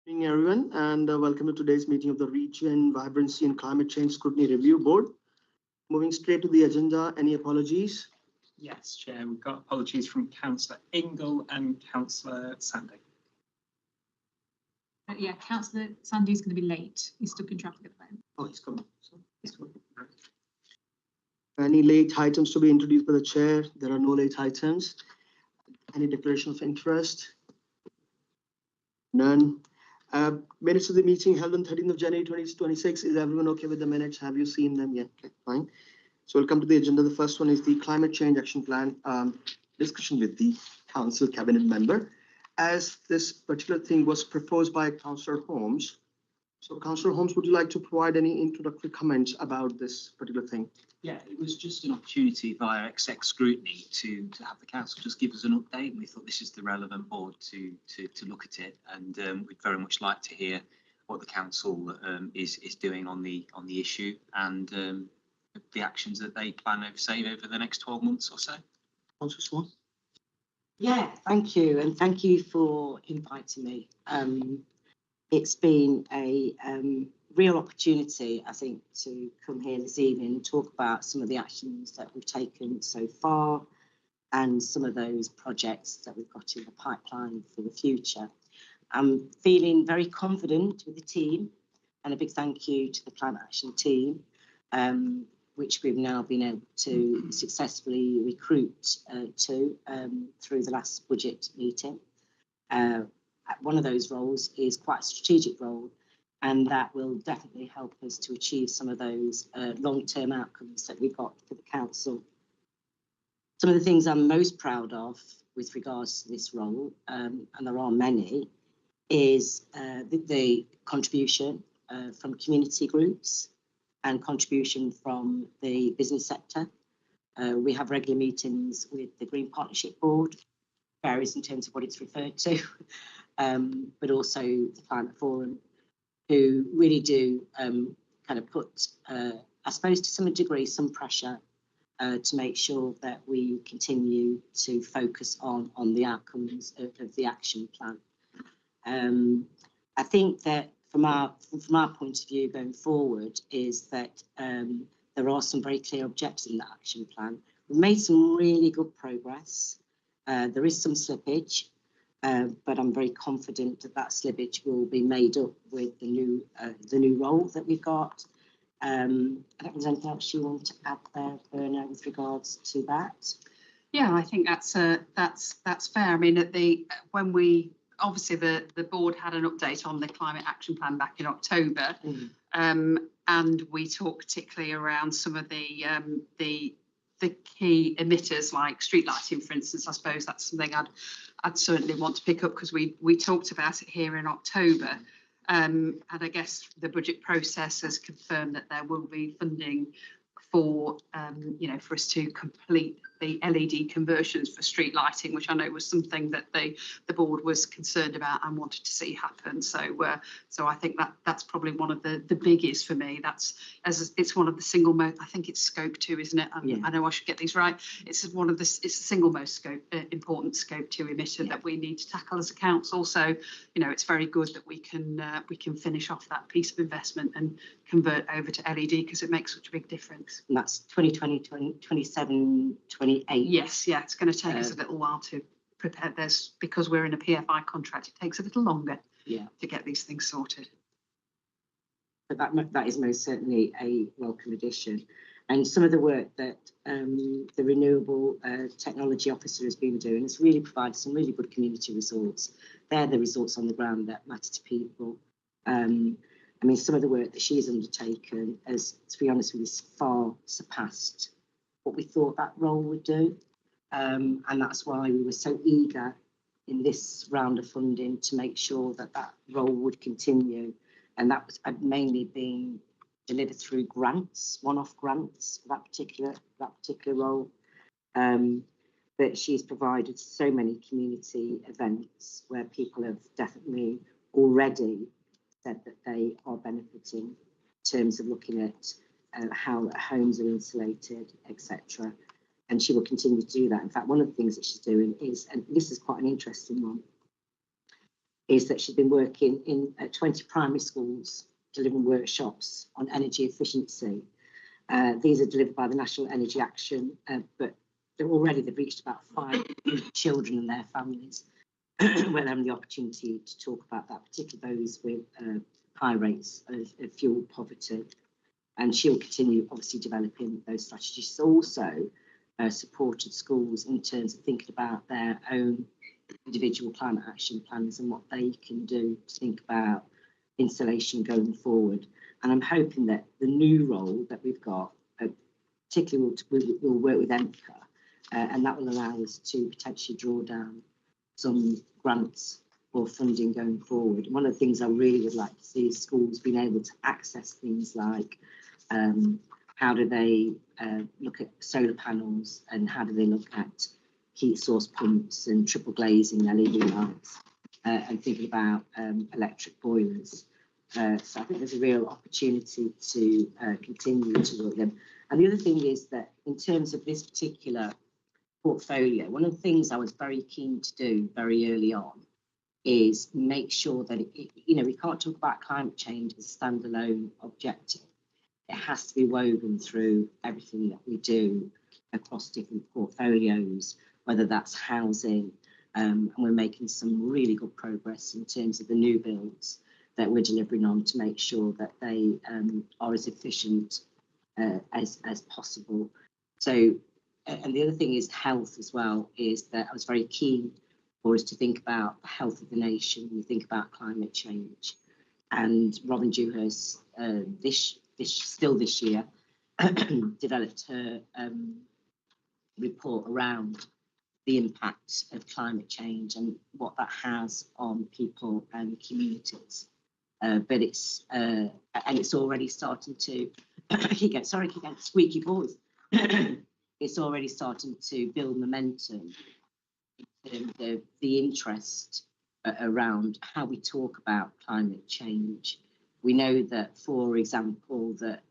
Good evening, everyone, and welcome to today's meeting of the Region, Vibrancy and Climate Change Scrutiny Review Board. Moving straight to the agenda, any apologies? Yes, Chair, we've got apologies from Councillor Ingle and Councillor Sandy. Yeah, Councillor Sandy's going to be late. He's stuck in traffic at the moment. Oh, he's coming. He's coming. Any late items to be introduced by the chair? There are no late items. Any declaration of interest? None. Minutes of the meeting held on 13th of January 2026. Is everyone okay with the minutes? Have you seen them yet? Okay, fine. So we'll come to the agenda. The first one is the Climate Change Action Plan discussion with the Council Cabinet member. As this particular thing was proposed by Councillor Holmes. So Councillor Holmes, would you like to provide any introductory comments about this particular thing? Yeah, it was just an opportunity via exec scrutiny to have the council just give us an update. We thought this is the relevant board to look at it, and we'd very much like to hear what the council is doing on the issue and the actions that they plan over the next 12 months or so. Councillor Swan. Yeah, thank you, and thank you for inviting me. It's been a real opportunity, I think, to come here this evening and talk about some of the actions that we've taken so far and some of those projects that we've got in the pipeline for the future. I'm feeling very confident with the team, and a big thank you to the Climate Action team, which we've now been able to successfully recruit through the last budget meeting. One of those roles is quite a strategic role, and that will definitely help us to achieve some of those long-term outcomes that we've got for the council. Some of the things I'm most proud of with regards to this role, and there are many, is the contribution from community groups and contribution from the business sector. We have regular meetings with the Green Partnership Board, varies in terms of what it's referred to, but also the Climate Forum, who really do kind of put, I suppose to some degree, some pressure to make sure that we continue to focus on the outcomes of the action plan. I think that from our point of view going forward is that there are some very clear objectives in the action plan. We've made some really good progress. There is some slippage, but I'm very confident that that slippage will be made up with the new role that we've got. I don't know if there's anything else you want to add there, Berna, with regards to that. Yeah, I think that's fair. I mean, when we obviously the board had an update on the climate action plan back in October, and we talked particularly around some of the key emitters like street lighting, for instance. I suppose that's something I'd certainly want to pick up because we talked about it here in October, and I guess the budget process has confirmed that there will be funding for for us to complete the LED conversions for street lighting, which I know was something that the board was concerned about and wanted to see happen. So I think that's probably one of the biggest for me. It's one of the single most. I think it's scope 2, isn't it? I know I should get these right. It's the single most important scope 2 emitter that we need to tackle as a council. So it's very good that we can finish off that piece of investment and convert over to LED because it makes such a big difference. And that's 2020, 2027, 28. Yes, yeah, it's going to take us a little while to prepare this because we're in a PFI contract. It takes a little longer to get these things sorted. But that is most certainly a welcome addition. And some of the work that the Renewable Technology Officer has been doing has really provided some really good community results. They're the results on the ground that matter to people. I mean, some of the work that she's undertaken has, to be honest with you, far surpassed what we thought that role would do. And that's why we were so eager in this round of funding to make sure that that role would continue. And that was mainly being delivered through grants, one-off grants for that particular role. But she's provided so many community events where people have definitely already said that they are benefiting in terms of looking at how homes are insulated, etc. And she will continue to do that. In fact, one of the things that she's doing is, and this is quite an interesting one, is that she's been working in 20 primary schools, delivering workshops on energy efficiency. These are delivered by the National Energy Action, but they've reached about 5 children and their families, where they're having the opportunity to talk about that, particularly those with high rates of fuel poverty. And she'll continue, obviously, developing those strategies. She's also supported schools in terms of thinking about their own individual climate action plans and what they can do to think about installation going forward. And I'm hoping that the new role that we've got, particularly we'll work with EMCA, and that will allow us to potentially draw down some grants or funding going forward. One of the things I really would like to see is schools being able to access things like how do they look at solar panels, and how do they look at heat source pumps and triple glazing LED lights, and thinking about electric boilers. So I think there's a real opportunity to continue to work with them. And the other thing is that in terms of this particular portfolio, one of the things I was very keen to do very early on is make sure that, we can't talk about climate change as a standalone objective. It has to be woven through everything that we do across different portfolios, whether that's housing, and we're making some really good progress in terms of the new builds that we're delivering on to make sure that they are as efficient as possible. So, and the other thing is health as well, is that I was very keen for us to think about the health of the nation. We think about climate change, and Robin Dewhurst this year developed her report around the impact of climate change and what that has on people and communities. But it's already starting to keep squeaky voice. It's already starting to build momentum in terms of the interest around how we talk about climate change. We know that, for example, that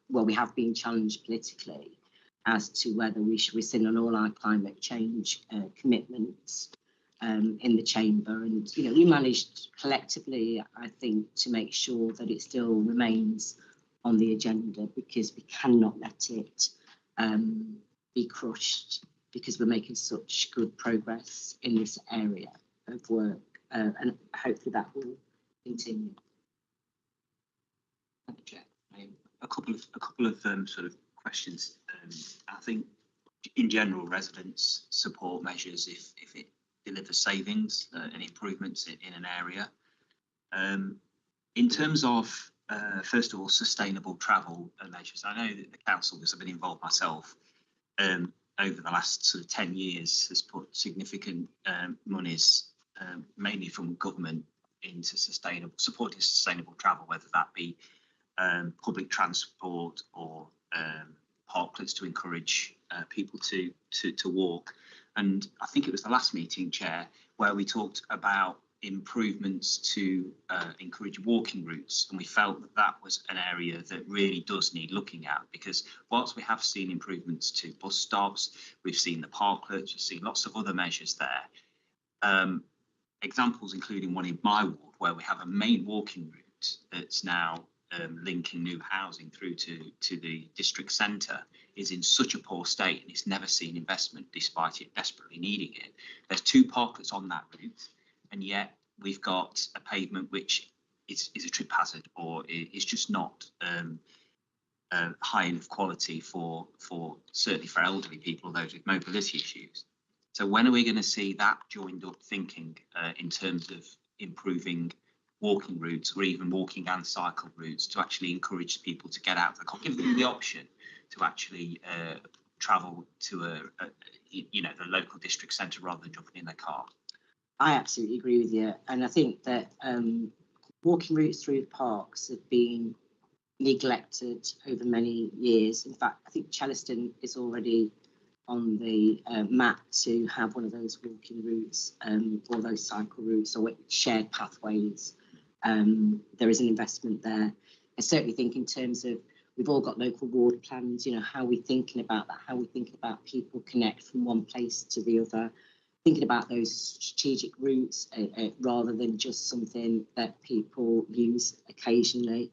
we have been challenged politically as to whether we should rescind on all our climate change commitments in the chamber. And, we managed collectively, I think, to make sure that it still remains on the agenda, because we cannot let it be crushed, because we're making such good progress in this area of work, and hopefully that will continue. Thank you, Chair. A couple of sort of questions. I think in general, residents support measures if it delivers savings and improvements in an area. In terms of first of all, sustainable travel measures, I know that the council, because I've been involved myself, over the last sort of 10 years has put significant monies, mainly from government, into supporting sustainable travel, whether that be public transport or parklets to encourage people to walk. And I think it was the last meeting, Chair, where we talked about improvements to encourage walking routes, and we felt that was an area that really does need looking at, because whilst we have seen improvements to bus stops, we've seen the parklets, we've seen lots of other measures there. Examples including one in my ward, where we have a main walking route that's now linking new housing through to the district centre, is in such a poor state, and it's never seen investment despite it desperately needing it. There's 2 parklets on that route, and yet we've got a pavement which is a trip hazard, or is just not high enough quality for certainly for elderly people, those with mobility issues. So when are we going to see that joined up thinking in terms of improving walking routes, or even walking and cycle routes, to actually encourage people to get out of the car, give them the option to actually travel to the local district centre rather than jumping in their car? I absolutely agree with you, and I think that walking routes through parks have been neglected over many years. In fact, I think Chellaston is already on the map to have one of those walking routes, or those cycle routes, or shared pathways. There is an investment there. I certainly think in terms of, we've all got local ward plans, how are we thinking about that? How are we thinking about people connect from one place to the other? I thinking about those strategic routes rather than just something that people use occasionally.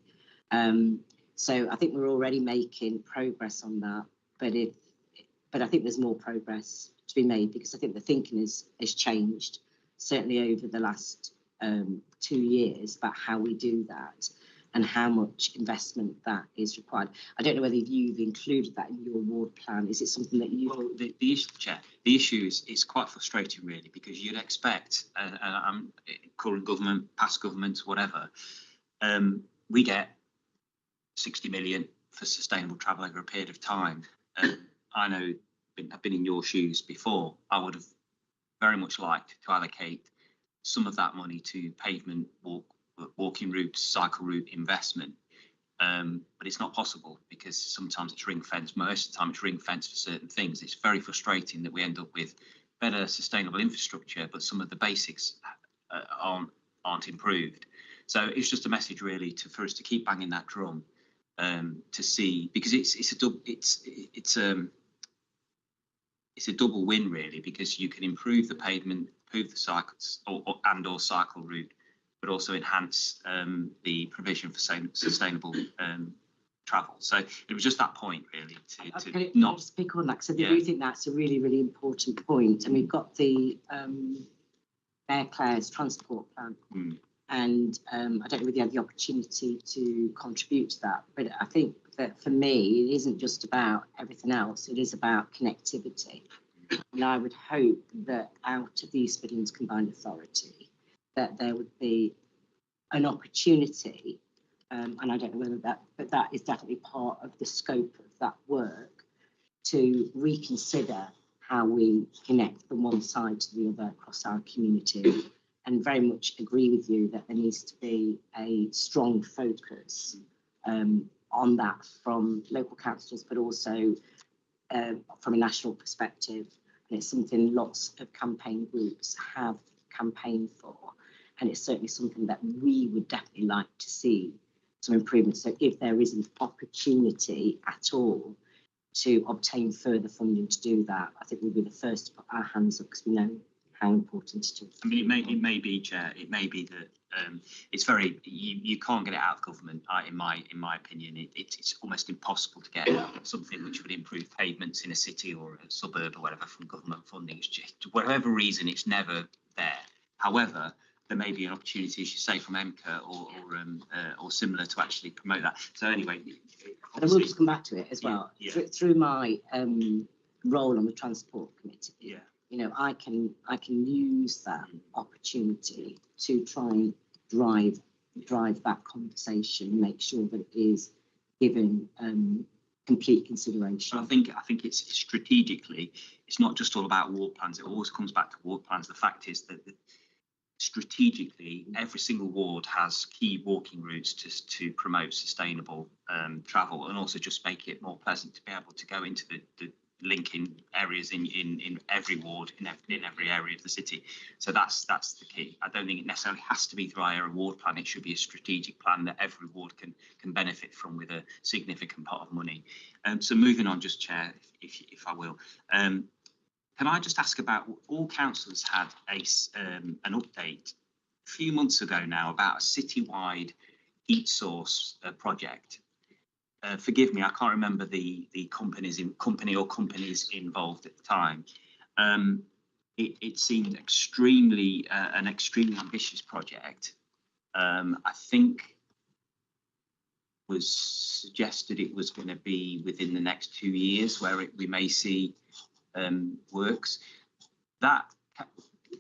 So I think we're already making progress on that, but I think there's more progress to be made, because I think the thinking has changed, certainly over the last 2 years, about how we do that and how much investment that is required. I don't know whether you've included that in your ward plan. Is it something that you? Well, the issue, Chair, the issue is quite frustrating, really, because you'd expect, current government, past governments, whatever, we get 60 million for sustainable travel over a period of time. I know, I've been in your shoes before. I would have very much liked to allocate some of that money to pavement, walking routes, cycle route investment. But it's not possible, because sometimes it's ring fenced. Most of the time it's ring fenced for certain things. It's very frustrating that we end up with better sustainable infrastructure, but some of the basics aren't improved. So it's just a message, really, for us to keep banging that drum, to see, because it's a double win, really, because you can improve the pavement, improve the cycles or cycle route, but also enhance the provision for sustainable travel. So it was just that point, really, to not speak on that, because I Yeah. do think that's a really, really important point. And we've got the Mayor Clare's transport plan. And I don't know whether you had the opportunity to contribute to that, but I think that for me, it isn't just about everything else, it is about connectivity. And I would hope that out of the East Midlands Combined Authority, that there would be an opportunity, and I don't know whether that, but that is definitely part of the scope of that work, to reconsider how we connect from one side to the other across our community. And very much agree with you that there needs to be a strong focus on that from local councils, but also from a national perspective. And it's something lots of campaign groups have campaigned for. And it's certainly something that we would definitely like to see some improvement. So if there is an opportunity at all to obtain further funding to do that, I think we'll be the first to put our hands up, because we know how important it is. I mean, it may be, Chair. It may be that it's very you can't get it out of government. In my opinion, it's almost impossible to get something which would improve pavements in a city or a suburb or whatever from government funding. It's just, for whatever reason, it's never there. However, there may be an opportunity, as you say, from MCA or similar to actually promote that. So anyway, but I will just come back to it as well. Yeah. Through my role on the transport committee. Yeah. You know, I can use that opportunity to try and drive that conversation, make sure that it is given complete consideration. I think it's strategically, it's not just all about ward plans. It always comes back to ward plans. The fact is that strategically, every single ward has key walking routes to promote sustainable travel, and also just make it more pleasant to be able to go into the linking areas in every ward, in every area of the city. So that's the key. I don't think it necessarily has to be via a ward plan. It should be a strategic plan that every ward can benefit from, with a significant pot of money. So moving on, just Chair, if I will. Can I just ask about, all councillors had an update a few months ago now about a citywide heat source project. Forgive me, I can't remember the companies involved at the time. It seemed an extremely ambitious project. I think was suggested it was going to be within the next 2 years where we may see works. That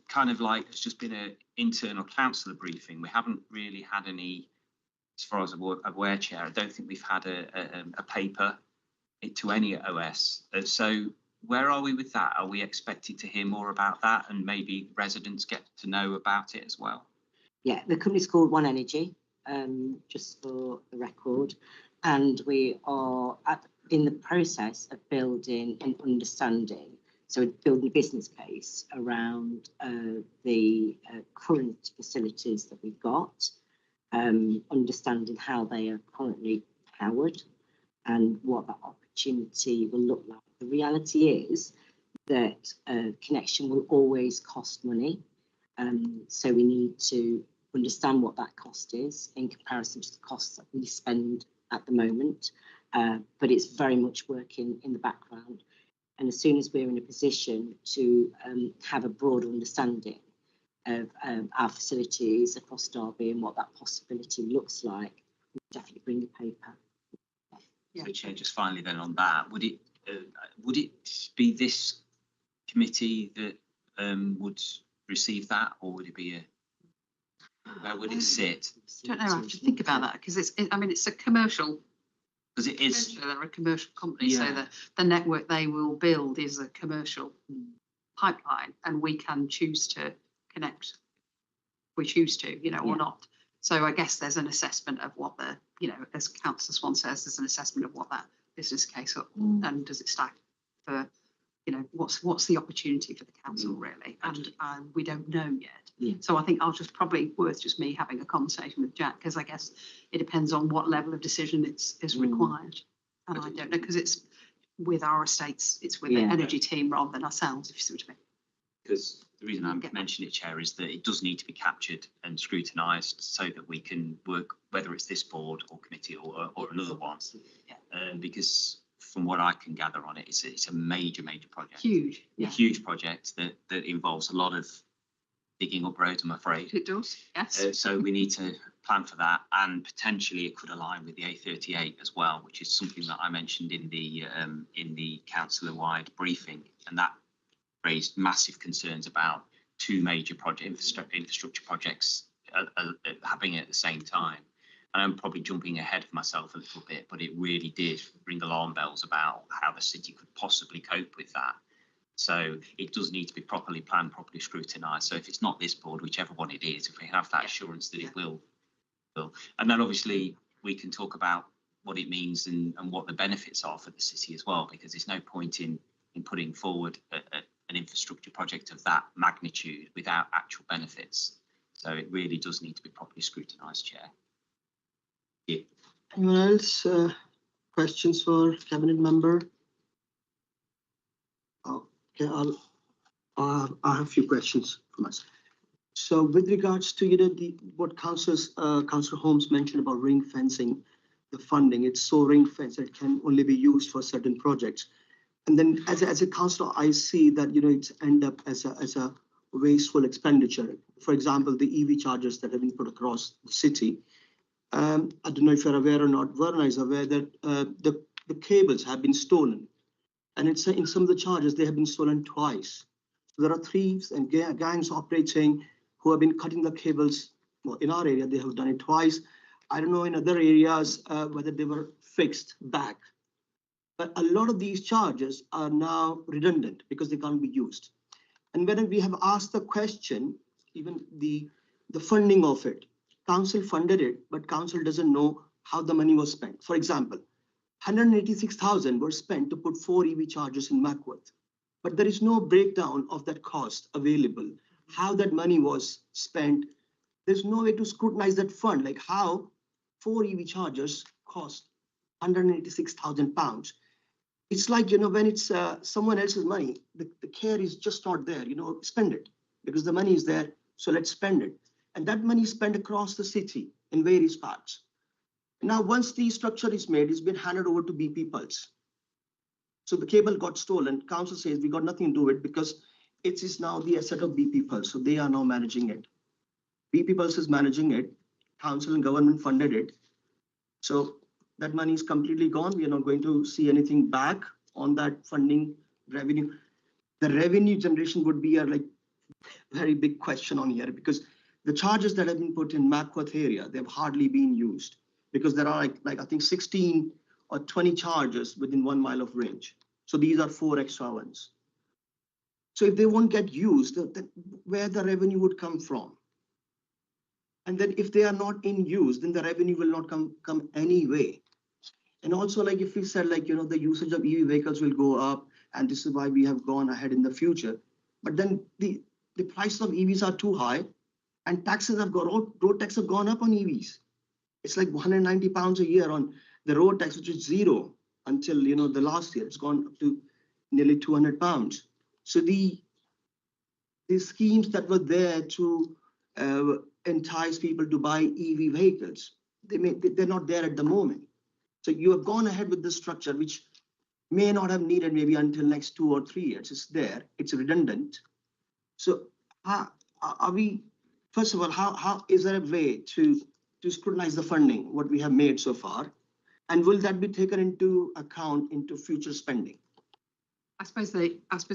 kind of like has just been an internal councillor briefing. We haven't really had any. As far as I'm aware, Chair, I don't think we've had a paper to any OS. So where are we with that? Are we expected to hear more about that, and maybe residents get to know about it as well? Yeah, the company's called One Energy, just for the record, and we are in the process of building an understanding. So building a business case around the current facilities that we've got. Understanding how they are currently powered and what that opportunity will look like. The reality is that connection will always cost money. So we need to understand what that cost is in comparison to the costs that we spend at the moment. But it's very much working in the background. And as soon as we're in a position to have a broader understanding of our facilities across Derby and what that possibility looks like, we'll definitely bring a paper. So, Chair, just finally then on that, would it be this committee that would receive that, or would it be where would it sit? I don't know, I have to think about that because it's a commercial. Because it is. They're a commercial company, so Yeah. the network they will build is a commercial pipeline, and we can choose to connect. If we choose to, or not. So I guess there's an assessment of what the, as Councillor Swan says, there's an assessment of what that business case and does it stack for, what's the opportunity for the council really, and we don't know yet. Yeah. So I think I'll just probably worth just me having a conversation with Jack, because I guess it depends on what level of decision is required, and I don't know, because it's with our estates, it's with the energy team rather than ourselves, if you see what I mean. Because the reason I mentioned it, Chair, is that it does need to be captured and scrutinised so that we can work, whether it's this board or committee or another one. Because from what I can gather on it, it's a major project. Huge. A huge project that involves a lot of digging up roads, I'm afraid. It does, yes. So we need to plan for that, and potentially it could align with the A38 as well, which is something that I mentioned in the councillor-wide briefing, and that raised massive concerns about two major infrastructure projects happening at the same time. And I'm probably jumping ahead of myself a little bit, but it really did ring alarm bells about how the city could possibly cope with that. So it does need to be properly planned, properly scrutinised. So if it's not this board, whichever one it is, if we have that assurance that it will. And then obviously we can talk about what it means and what the benefits are for the city as well, because there's no point in putting forward an infrastructure project of that magnitude without actual benefits. So it really does need to be properly scrutinised, Chair. Yeah. Anyone else? Questions for cabinet member? Okay, I have a few questions for us. So with regards to what Councillor Holmes mentioned about ring fencing, the funding, it's so ring fenced that it can only be used for certain projects. And then as a councillor, I see that it's end up as a wasteful expenditure. For example, the EV chargers that have been put across the city. I don't know if you're aware or not. Verna is aware that the cables have been stolen, and in some of the chargers they have been stolen twice. So there are thieves and gangs operating who have been cutting the cables. Well, in our area they have done it twice. I don't know in other areas whether they were fixed back. But a lot of these charges are now redundant because they can't be used. And when we have asked the question, even the funding of it, council funded it, but council doesn't know how the money was spent. For example, 186,000 were spent to put 4 EV chargers in Mackworth, but there is no breakdown of that cost available, how that money was spent. There's no way to scrutinize that fund, like how 4 EV chargers cost £186,000. It's like, when it's someone else's money, the care is just not there, spend it because the money is there. So let's spend it. And that money is spent across the city in various parts. Now, once the structure is made, it's been handed over to BP Pulse. So the cable got stolen. Council says we got nothing to do with it because it is now the asset of BP Pulse. So they are now managing it. BP Pulse is managing it. Council and government funded it. So that money is completely gone. We are not going to see anything back on that funding revenue. The revenue generation would be a very big question on here, because the charges that have been put in Mackworth area, they've hardly been used because there are I think 16 or 20 charges within 1 mile of range. So these are 4 extra ones. So if they won't get used, then where the revenue would come from? And then if they are not in use, then the revenue will not come anyway. And also, if we said, the usage of EV vehicles will go up, and this is why we have gone ahead in the future. But then the prices of EVs are too high, and taxes have road tax have gone up on EVs. It's like £190 a year on the road tax, which is zero until, the last year. It's gone up to nearly £200. So the schemes that were there to entice people to buy EV vehicles, they're not there at the moment. So you have gone ahead with the structure, which may not have needed maybe until next 2 or 3 years. It's there, it's redundant. So how are we, first of all, how is there a way to scrutinize the funding, what we have made so far? And will that be taken into account into future spending? I suppose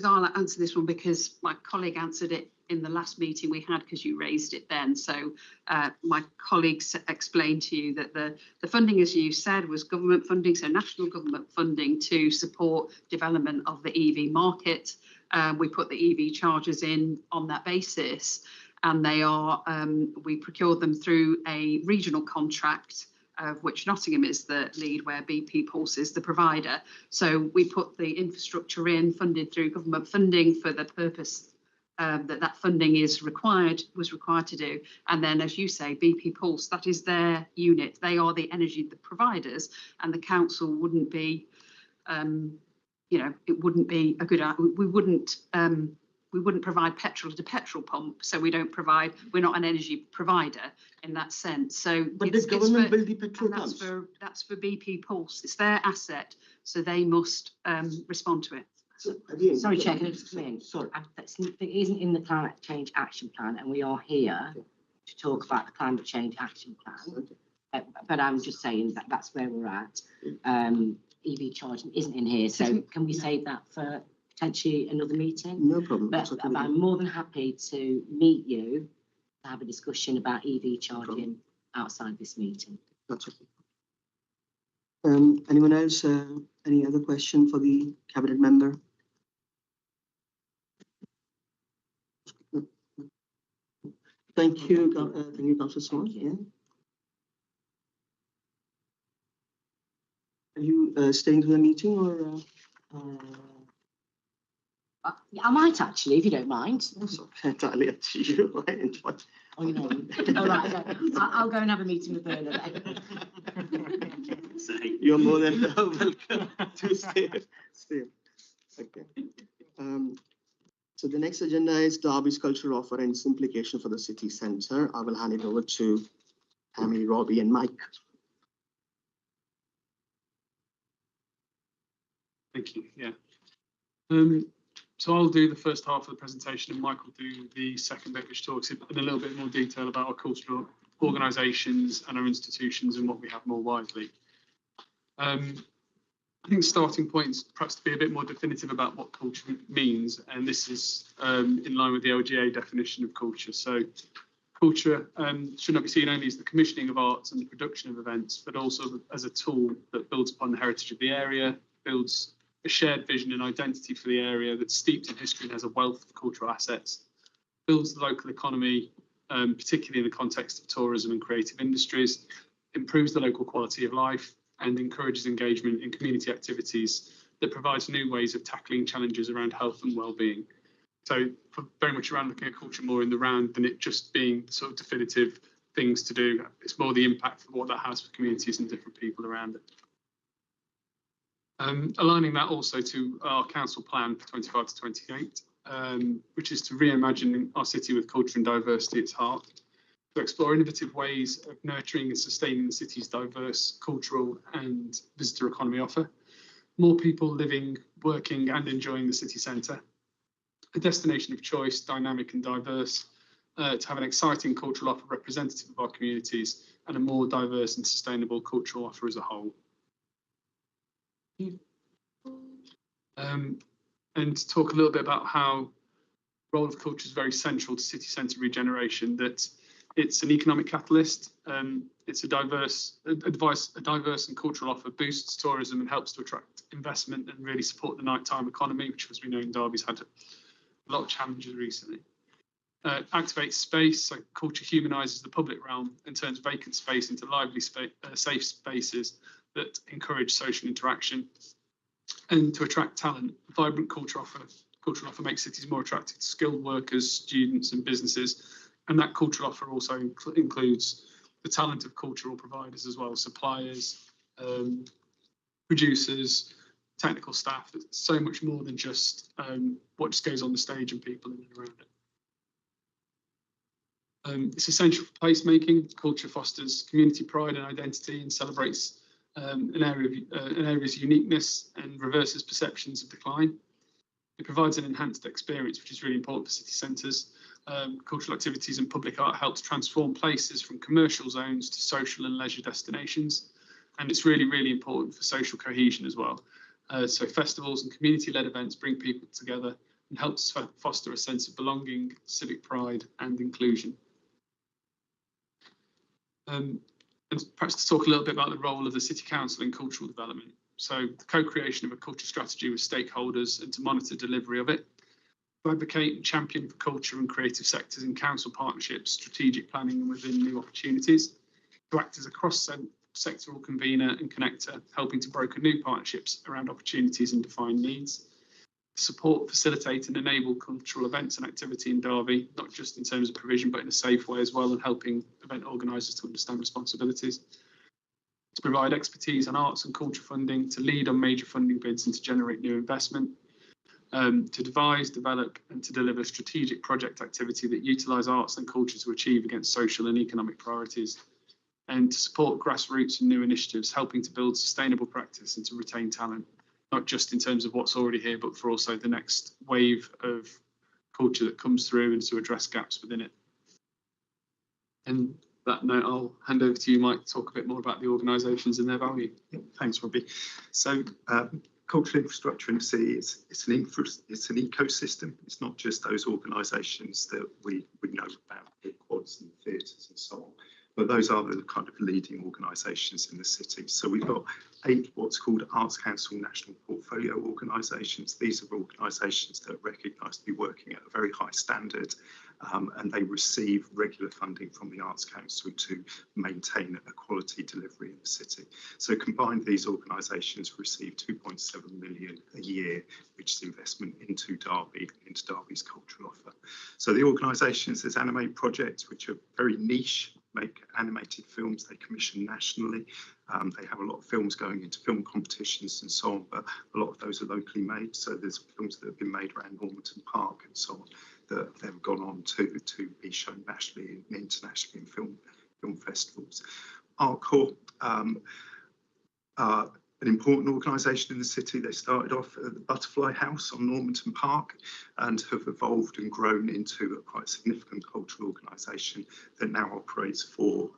I'll answer this one because my colleague answered it in the last meeting we had because you raised it then. So my colleagues explained to you that the funding, as you said, was government funding, so national government funding to support development of the EV market. We put the EV chargers in on that basis, and they are we procured them through a regional contract, of which Nottingham is the lead, where BP Pulse is the provider. So we put the infrastructure in, funded through government funding for the purpose that funding was required to do. And then, as you say, BP Pulse, that is their unit. They are the energy providers, and the council wouldn't be, it wouldn't be a good. We wouldn't provide petrol at a petrol pump, so we're not an energy provider in that sense. So, but the government will be petrol pumps. That's for BP Pulse. It's their asset, so they must respond to it. So, again, Sorry, Chair, can I just come in? Sorry. It isn't in the climate change action plan, and we are here to talk about the climate change action plan. Okay. But I'm just saying that that's where we're at. EV charging isn't in here, so can we save that for potentially another meeting? No problem. But I'm more than happy to meet you to have a discussion about EV charging outside this meeting. That's okay. Anyone else? Any other question for the cabinet member? Thank you, Councillor Swan. Yeah. Are you staying to the meeting or? I might actually, if you don't mind. That's okay, entirely up to you. Oh, you know. All right, okay. I'll go and have a meeting with Bernard. You're more than welcome to stay. Okay. So the next agenda is Derby's cultural offer and its implication for the city centre. I will hand it over to Tammy, Robbie, and Mike. Thank you. Yeah. So I'll do the first half of the presentation, and Mike will do the second bit, which talks in a little bit more detail about our cultural organisations and our institutions and what we have more widely. I think the starting point is perhaps to be a bit more definitive about what culture means, and this is in line with the LGA definition of culture. So culture should not be seen only as the commissioning of arts and the production of events, but also as a tool that builds upon the heritage of the area, builds a shared vision and identity for the area that's steeped in history and has a wealth of cultural assets, builds the local economy, particularly in the context of tourism and creative industries, improves the local quality of life, and encourages engagement in community activities that provides new ways of tackling challenges around health and well-being. So very much around looking at culture more in the round than it just being sort of definitive things to do. It's more the impact of what that has for communities and different people around it. Aligning that also to our council plan for 25 to 28, which is to reimagine our city with culture and diversity at its heart, to explore innovative ways of nurturing and sustaining the city's diverse cultural and visitor economy offer, more people living, working and enjoying the city centre, a destination of choice, dynamic and diverse, to have an exciting cultural offer representative of our communities, and a more diverse and sustainable cultural offer as a whole. And to talk a little bit about how the role of culture is very central to city centre regeneration, that it's an economic catalyst, it's a diverse and cultural offer, boosts tourism and helps to attract investment and really support the nighttime economy, which, as we know, in Derby's had a lot of challenges recently. Activates space, so culture humanises the public realm and turns vacant space into lively safe spaces that encourage social interaction. And to attract talent, vibrant cultural offer makes cities more attractive to skilled workers, students and businesses. And that cultural offer also includes the talent of cultural providers as well, suppliers, producers, technical staff. It's so much more than just what just goes on the stage and people in and around it. It's essential for placemaking. Culture fosters community pride and identity and celebrates an area's uniqueness and reverses perceptions of decline. It provides an enhanced experience, which is really important for city centres. Cultural activities and public art helps transform places from commercial zones to social and leisure destinations. And it's really, really important for social cohesion as well. So festivals and community-led events bring people together and helps foster a sense of belonging, civic pride and inclusion. And perhaps to talk a little bit about the role of the City Council in cultural development. So the co-creation of a culture strategy with stakeholders and to monitor delivery of it. To advocate and champion for culture and creative sectors in council partnerships, strategic planning and within new opportunities. To act as a cross-sectoral convener and connector, helping to broker new partnerships around opportunities and define needs. Support, facilitate and enable cultural events and activity in Derby, not just in terms of provision, but in a safe way as well, and helping event organisers to understand responsibilities. To provide expertise on arts and culture funding, to lead on major funding bids and to generate new investment. To devise, develop and to deliver strategic project activity that utilise arts and culture to achieve against social and economic priorities. And to support grassroots and new initiatives, helping to build sustainable practice and to retain talent. Not just in terms of what's already here, but for also the next wave of culture that comes through and to address gaps within it. And that note, I'll hand over to you, Mike, to talk a bit more about the organisations and their value. Yeah, thanks, Robbie. So cultural infrastructure in the city, it's an ecosystem. It's not just those organisations that we know about, the quads and theatres and so on. But those are the kind of leading organisations in the city. So we've got 8 what's called Arts Council National Portfolio organisations. These are organisations that are recognised to be working at a very high standard, and they receive regular funding from the Arts Council to maintain a quality delivery in the city. So combined, these organisations receive 2.7 million a year, which is investment into Derby, into Derby's cultural offer. So the organisations, there's Animate projects, which are very niche, make animated films they commission nationally. They have a lot of films going into film competitions and so on, but a lot of those are locally made. So there's films that have been made around Normanton Park and so on that have then gone on to be shown nationally and internationally in film festivals. Artcore, an important organisation in the city. They started off at the Butterfly House on Normanton Park and have evolved and grown into a quite significant cultural organisation that now operates 4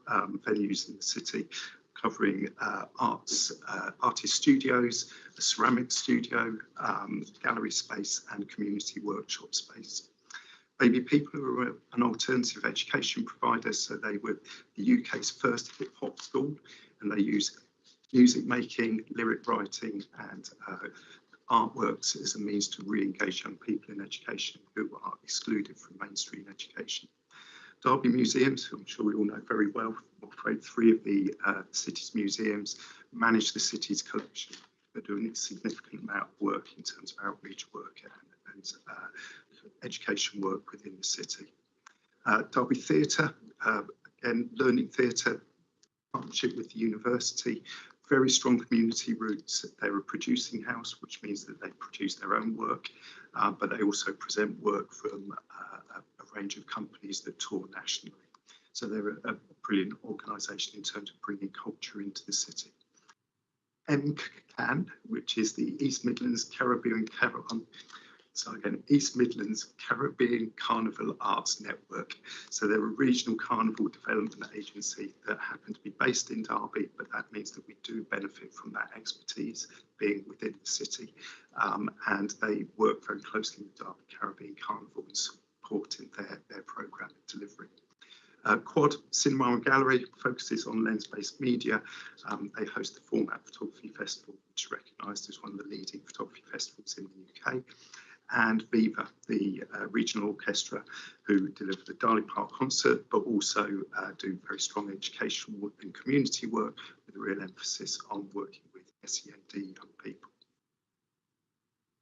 venues in the city, covering artist studios, a ceramic studio, gallery space and community workshop space. Baby People are an alternative education provider, so they were the UK's first hip hop school, and they use music making, lyric writing and artworks as a means to re-engage young people in education who are excluded from mainstream education. Derby Museums, who I'm sure we all know very well, operate 3 of the city's museums, manage the city's collection. They're doing a significant amount of work in terms of outreach work and education work within the city. Derby Theatre, again, learning theatre, partnership with the university, very strong community roots. They're a producing house, which means that they produce their own work, but they also present work from a range of companies that tour nationally. So they're a brilliant organisation in terms of bringing culture into the city. MCAN, which is the East Midlands Caribbean East Midlands Caribbean Carnival Arts Network. So they're a regional carnival development agency that happen to be based in Derby, but that means that we do benefit from that expertise being within the city. And they work very closely with Derby Caribbean Carnival in supporting their programme and delivery. Quad Cinema and Gallery focuses on lens-based media. They host the Format Photography Festival, which is recognised as one of the leading photography festivals in the UK. And Viva, the regional orchestra, who deliver the Darley Park concert, but also do very strong educational work and community work with a real emphasis on working with SEND young people.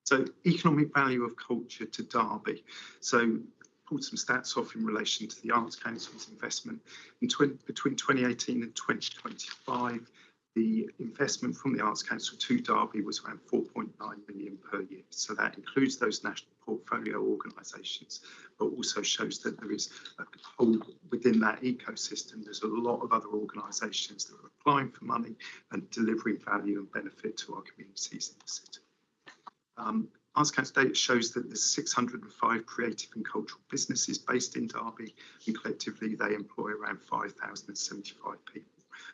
So economic value of culture to Derby. So pulled some stats off in relation to the Arts Council's investment. Between 2018 and 2025, The investment from the Arts Council to Derby was around 4.9 million per year. So that includes those national portfolio organisations, but also shows that there is a whole within that ecosystem. There's a lot of other organisations that are applying for money and delivering value and benefit to our communities in the city. Arts Council data shows that there's 605 creative and cultural businesses based in Derby, and collectively they employ around 5,075 people.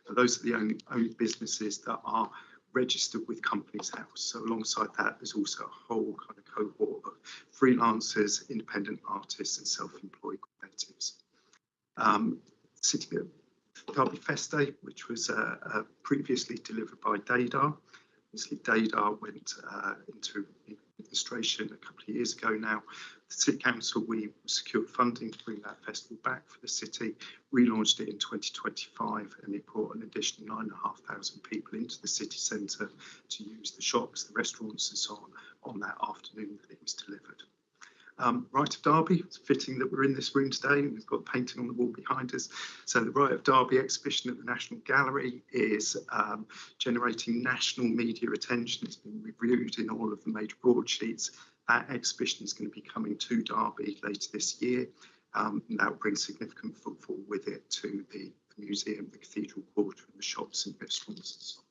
And those are the only businesses that are registered with Companies House. So alongside that, there's also a whole kind of cohort of freelancers, independent artists, and self-employed creatives. City Derby Fest Day, which was previously delivered by Dadar. Obviously, Dadar went into administration a couple of years ago now. The City Council, we secured funding to bring that festival back for the city, relaunched it in 2025, and it brought an additional 9,500 people into the city centre to use the shops, the restaurants and so on that afternoon that it was delivered. Right of Derby, it's fitting that we're in this room today and we've got painting on the wall behind us. So the Right of Derby exhibition at the National Gallery is generating national media attention. It's been reviewed in all of the major broadsheets. That exhibition is going to be coming to Derby later this year. And that will bring significant footfall with it to the museum, the Cathedral Quarter and the shops and restaurants and so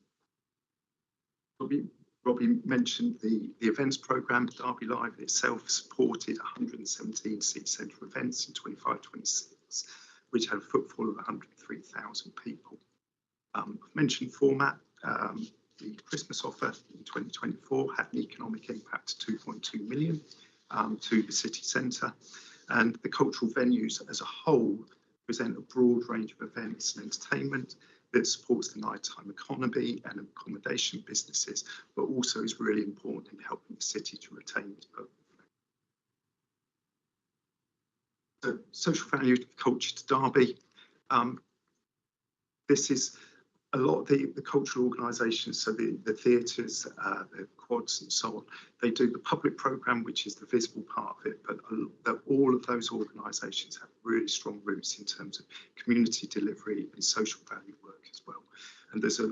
on. Robbie mentioned the events programme. Derby Live itself supported 117 city centre events in 25-26, which had a footfall of 103,000 people. I've mentioned format. The Christmas offer in 2024 had an economic impact of 2.2 million to the city centre. And the cultural venues as a whole present a broad range of events and entertainment that supports the nighttime economy and accommodation businesses, but also is really important in helping the city to retain its purpose. So, social value of culture to Derby. This is a lot of the cultural organisations, so the theatres, the quads and so on, they do the public programme, which is the visible part of it, but all of those organisations have really strong roots in terms of community delivery and social value work as well. And there's a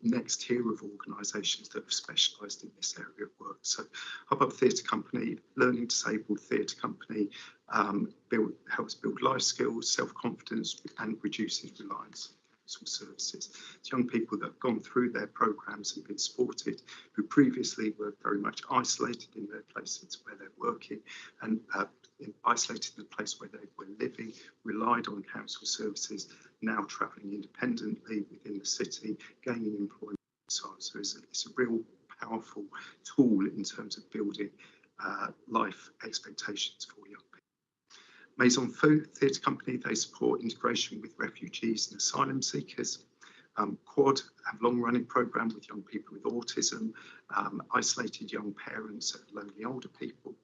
next tier of organisations that have specialised in this area of work. So Hubbub Theatre Company, Learning Disabled Theatre Company, helps build life skills, self-confidence and reduces reliance services. It's young people that have gone through their programmes and been supported, who previously were very much isolated in their places where they're working and isolated in the place where they were living, relied on council services, now travelling independently within the city, gaining employment. So it's a real powerful tool in terms of building life expectations for young people. Maison Food Theatre Company, they support integration with refugees and asylum seekers. Quad have long-running programme with young people with autism, isolated young parents and lonely older people.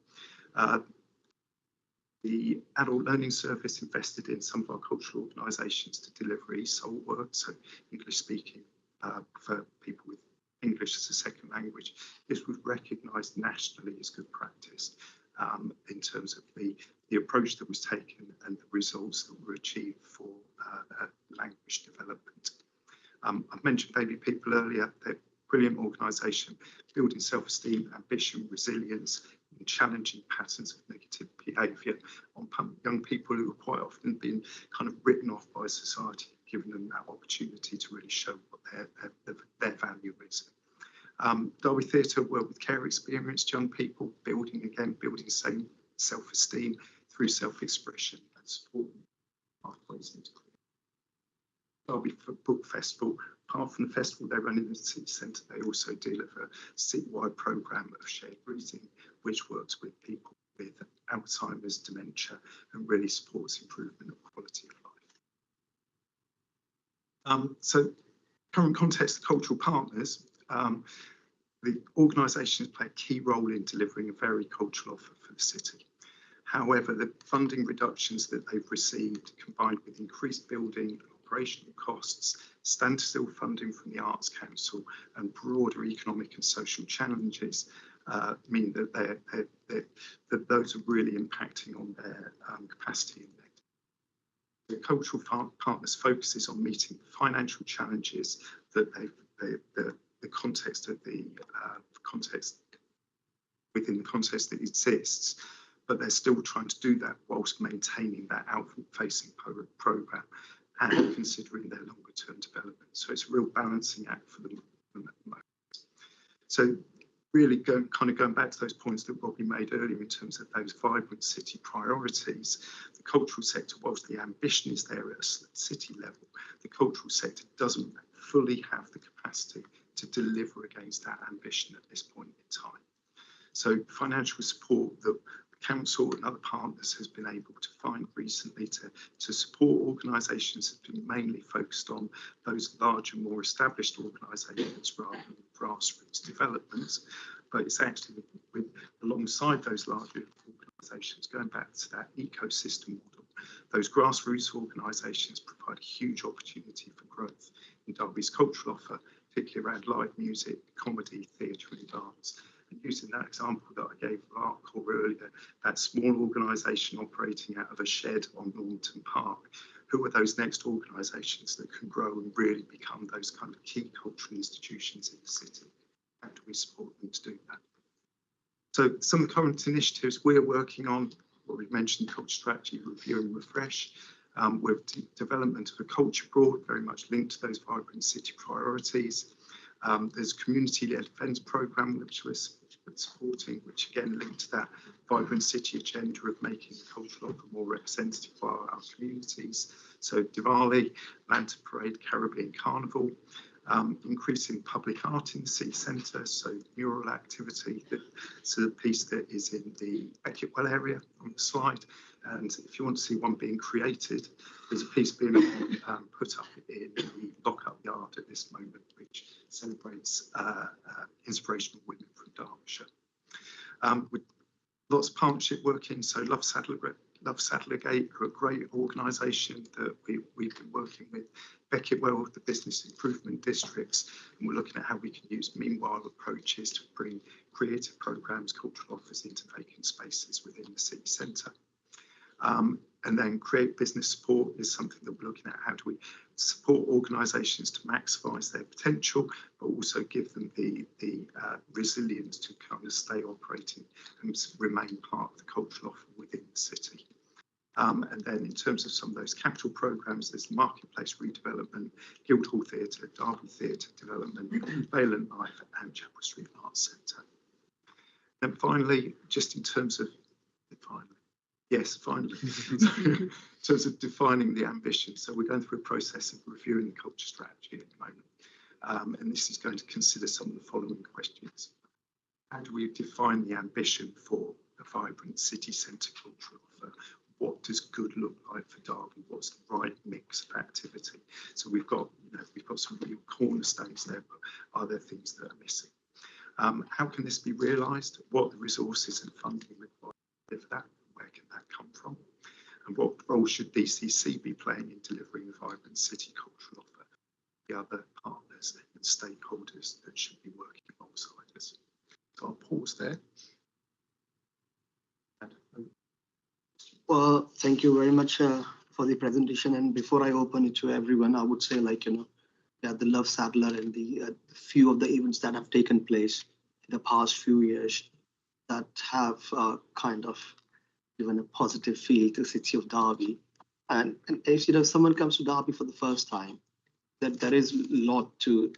The Adult Learning Service invested in some of our cultural organisations to deliver ESOL work, so English speaking for people with English as a second language. This was recognised nationally as good practice in terms of the approach that was taken and the results that were achieved for language development. I've mentioned Baby People earlier. They're a brilliant organisation, building self-esteem, ambition, resilience, and challenging patterns of negative behaviour on young people who are quite often being kind of written off by society, giving them that opportunity to really show what their value is. Derby Theatre work with care experienced young people, building same self-esteem through self-expression and support pathways into Derby Book Festival. Apart from the festival they run in the city centre, they also deliver a citywide programme of shared reading, which works with people with Alzheimer's, dementia, and really supports improvement of quality of life. So, current context of cultural partners. The organisations play a key role in delivering a varied cultural offer for the city. However, the funding reductions that they've received, combined with increased building and operational costs, standstill funding from the Arts Council and broader economic and social challenges mean that that those are really impacting on their capacity. The cultural partners focuses on meeting financial challenges that the context of the context within the context that exists, but they're still trying to do that whilst maintaining that outward-facing program and considering their longer-term development. So it's a real balancing act for them at the moment. So really going back to those points that Robbie made earlier in terms of those vibrant city priorities, the cultural sector, whilst the ambition is there at a city level, the cultural sector doesn't fully have the capacity to deliver against that ambition at this point in time. So financial support that the council and other partners has been able to find recently to support organisations has been mainly focused on those larger, more established organisations rather than grassroots developments. But it's actually alongside those larger organisations, going back to that ecosystem model, those grassroots organisations provide a huge opportunity for growth in Derby's cultural offer, particularly around live music, comedy, theatre and dance. And using that example that I gave of Artcore earlier, that small organisation operating out of a shed on Normanton Park, who are those next organisations that can grow and really become those kind of key cultural institutions in the city? How do we support them to do that? So some of the current initiatives we're working on, well, we've mentioned culture strategy, review and refresh, with development of a culture board, very much linked to those vibrant city priorities. There's a community-led events programme which we're supporting, which again linked to that vibrant city agenda of making the cultural offer more representative for our communities. So Diwali, Lantern Parade, Caribbean Carnival, increasing public art in the city centre, so mural activity. So the piece that is in the Beckettwell area on the slide. And if you want to see one being created, there's a piece being put up in the Lockup Yard at this moment, which celebrates inspirational women from Derbyshire. With lots of partnership working, so Love Saddlergate are a great organisation that we've been working with. Beckettwell, the business improvement districts, and we're looking at how we can use meanwhile approaches to bring creative programmes, cultural offers into vacant spaces within the city centre. And then create business support is something that we're looking at. How do we support organisations to maximise their potential, but also give them the resilience to kind of stay operating and remain part of the cultural offer within the city. And then in terms of some of those capital programmes, there's the Marketplace redevelopment, Guildhall Theatre, Derby Theatre development, Valent Life and Chapel Street Arts Centre. And finally, just in terms of finally, in terms of defining the ambition. So we're going through a process of reviewing the culture strategy at the moment. And this is going to consider some of the following questions. How do we define the ambition for a vibrant city centre cultural offer? What does good look like for Derby? What's the right mix of activity? So we've got some real cornerstones there, but are there things that are missing? How can this be realised? What are the resources and funding required for that? Where can that come from? And what role should DCC be playing in delivering a vibrant city cultural offer? The other partners and stakeholders that should be working alongside us. So I'll pause there. Well, thank you very much for the presentation. And before I open it to everyone, I would say, the Love Saddler and the few of the events that have taken place in the past few years that have kind of given a positive feel to the city of Derby. And if someone comes to Derby for the first time, that there is a lot to,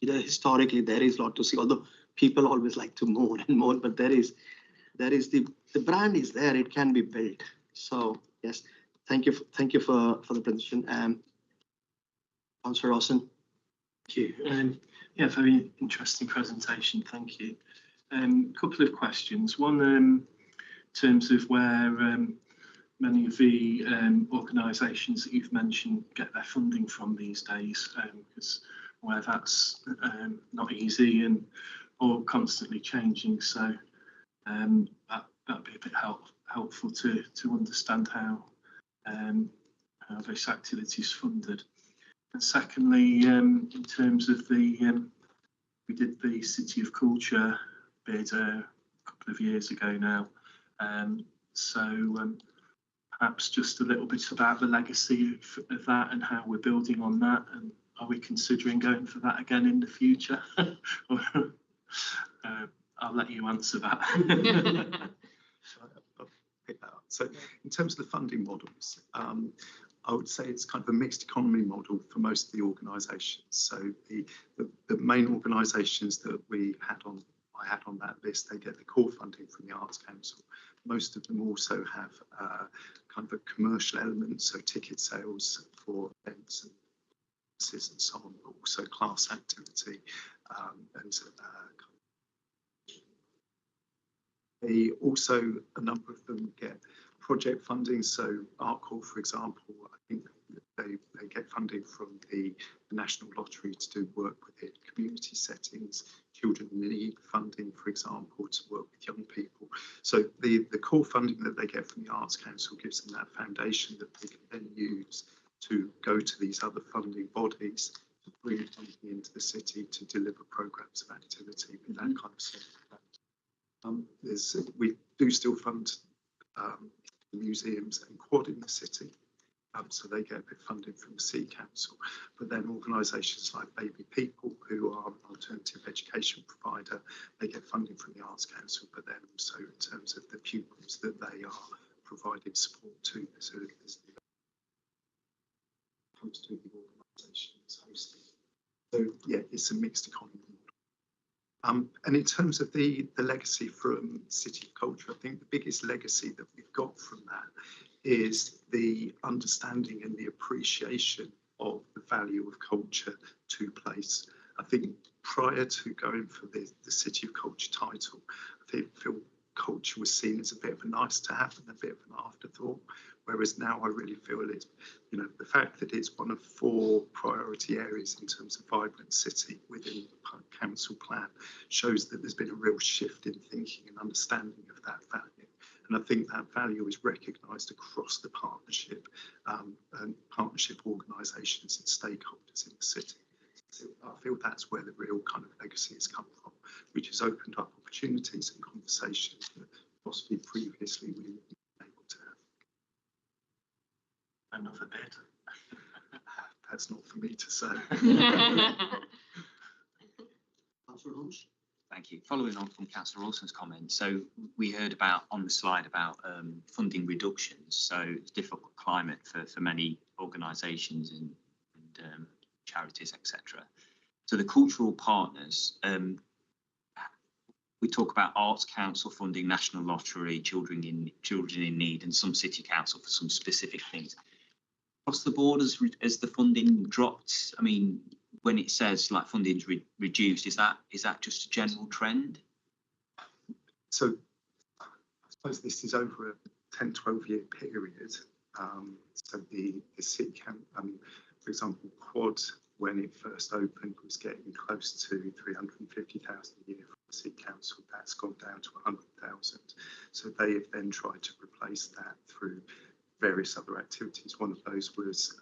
historically there is a lot to see. Although people always like to moan and moan, but there is the brand is there. It can be built. So yes, thank you for the presentation. Councillor Rawson. Thank you. Yeah, very interesting presentation. Thank you. Couple of questions. One, in terms of where many of the organisations that you've mentioned get their funding from these days, because where that's not easy and or constantly changing. So that'd be a bit helpful to understand how this activity is funded. And secondly, in terms of we did the City of Culture bid a couple of years ago now. So perhaps just a little bit about the legacy of that and how we're building on that, and are we considering going for that again in the future? I'll let you answer that. I'll pick that up. So in terms of the funding models, I would say it's kind of a mixed economy model for most of the organisations. So the main organisations that I had on that list, they get the core funding from the Arts Council. Most of them also have kind of a commercial element, so ticket sales for events and so on, but also class activity they also, a number of them get project funding. So ArtCorps, for example, I think they get funding from the National Lottery to do work within community settings, children in need funding, for example, to work with young people. So the core funding that they get from the Arts Council gives them that foundation that they can then use to go to these other funding bodies to bring funding into the city to deliver programmes of activity with that kind of stuff. We do still fund museums and quad in the city, so they get a bit of funding from the City Council. But then organisations like Baby People, who are an alternative education provider, they get funding from the Arts Council, but then also in terms of the pupils that they are providing support to. So as it comes to the organisations hosting. So yeah, it's a mixed economy. And in terms of the legacy from City of Culture, I think the biggest legacy that we've got from that is the understanding and the appreciation of the value of culture to place. I think prior to going for the City of Culture title, I feel culture was seen as a bit of a nice to have and a bit of an afterthought. Whereas now I really feel it's, you know, the fact that it's one of 4 priority areas in terms of vibrant city within the council plan shows that there's been a real shift in thinking and understanding of that value. And I think that value is recognised across the partnership and partnership organisations and stakeholders in the city. So I feel that's where the real kind of legacy has come from, which has opened up opportunities and conversations that possibly previously we wouldn't be able to have. Another bit. That's not for me to say. Councillor Holmes? Thank you. Following on from Councillor Wilson's comment, so we heard about on the slide about funding reductions. So it's a difficult climate for many organisations and charities, etc. So the cultural partners, we talk about Arts Council funding, National Lottery, Children in Need, and some City Council for some specific things. Across the board, as the funding dropped, I mean, when it says like funding's reduced, is that just a general trend? So I suppose this is over a 10, 12-year period. So the City Council, for example, Quad, when it first opened, was getting close to 350,000 a year from the City Council. That's gone down to 100,000. So they have then tried to replace that through various other activities. One of those was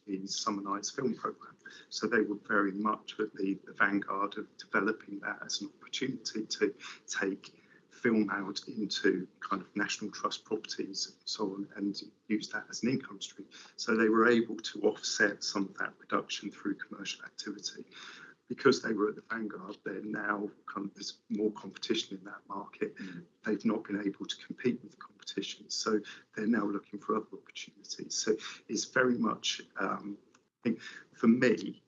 the Summer Nights film programme. So they were very much at the vanguard of developing that as an opportunity to take film out into kind of National Trust properties and so on, and use that as an income stream. So they were able to offset some of that reduction through commercial activity. Because they were at the vanguard, they're now kind of, there's more competition in that market. They've not been able to compete with the competition, so they're now looking for other opportunities. So it's very much, I think for me,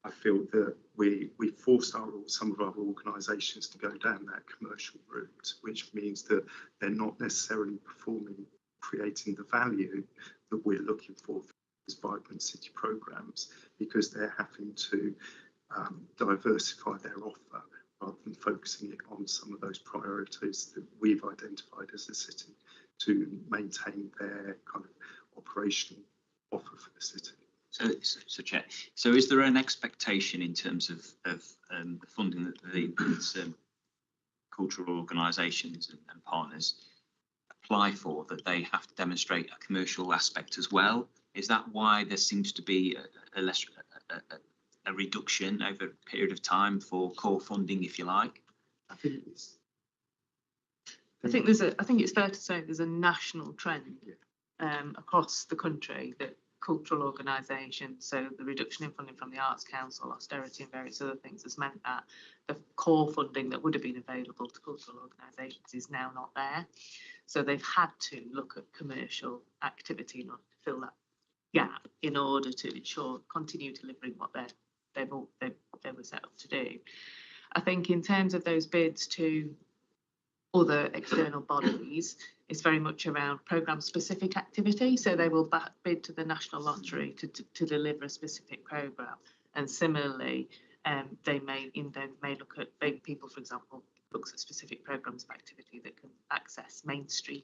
I feel that we forced some of our organisations to go down that commercial route, which means that they're not necessarily creating the value that we're looking for these vibrant city programmes, because they're having to diversify their offer rather than focusing it on some of those priorities that we've identified as a city to maintain their kind of operational offer for the city. So Chair, so is there an expectation in terms of the funding that these cultural organisations and partners apply for, that they have to demonstrate a commercial aspect as well? Is that why there seems to be a reduction over a period of time for core funding, if you like? I think it's. I think it's fair to say there's a national trend across the country that cultural organisations, so the reduction in funding from the Arts Council, austerity and various other things has meant that the core funding that would have been available to cultural organisations is now not there. So they've had to look at commercial activity in order to fill that gap in order to ensure continue delivering what they were set up to do. I think in terms of those bids to other external bodies, it's very much around programme specific activity. So they will bid to the National Lottery to deliver a specific programme. And similarly, they may look at Baby People, for example, looks at specific programmes of activity that can access mainstream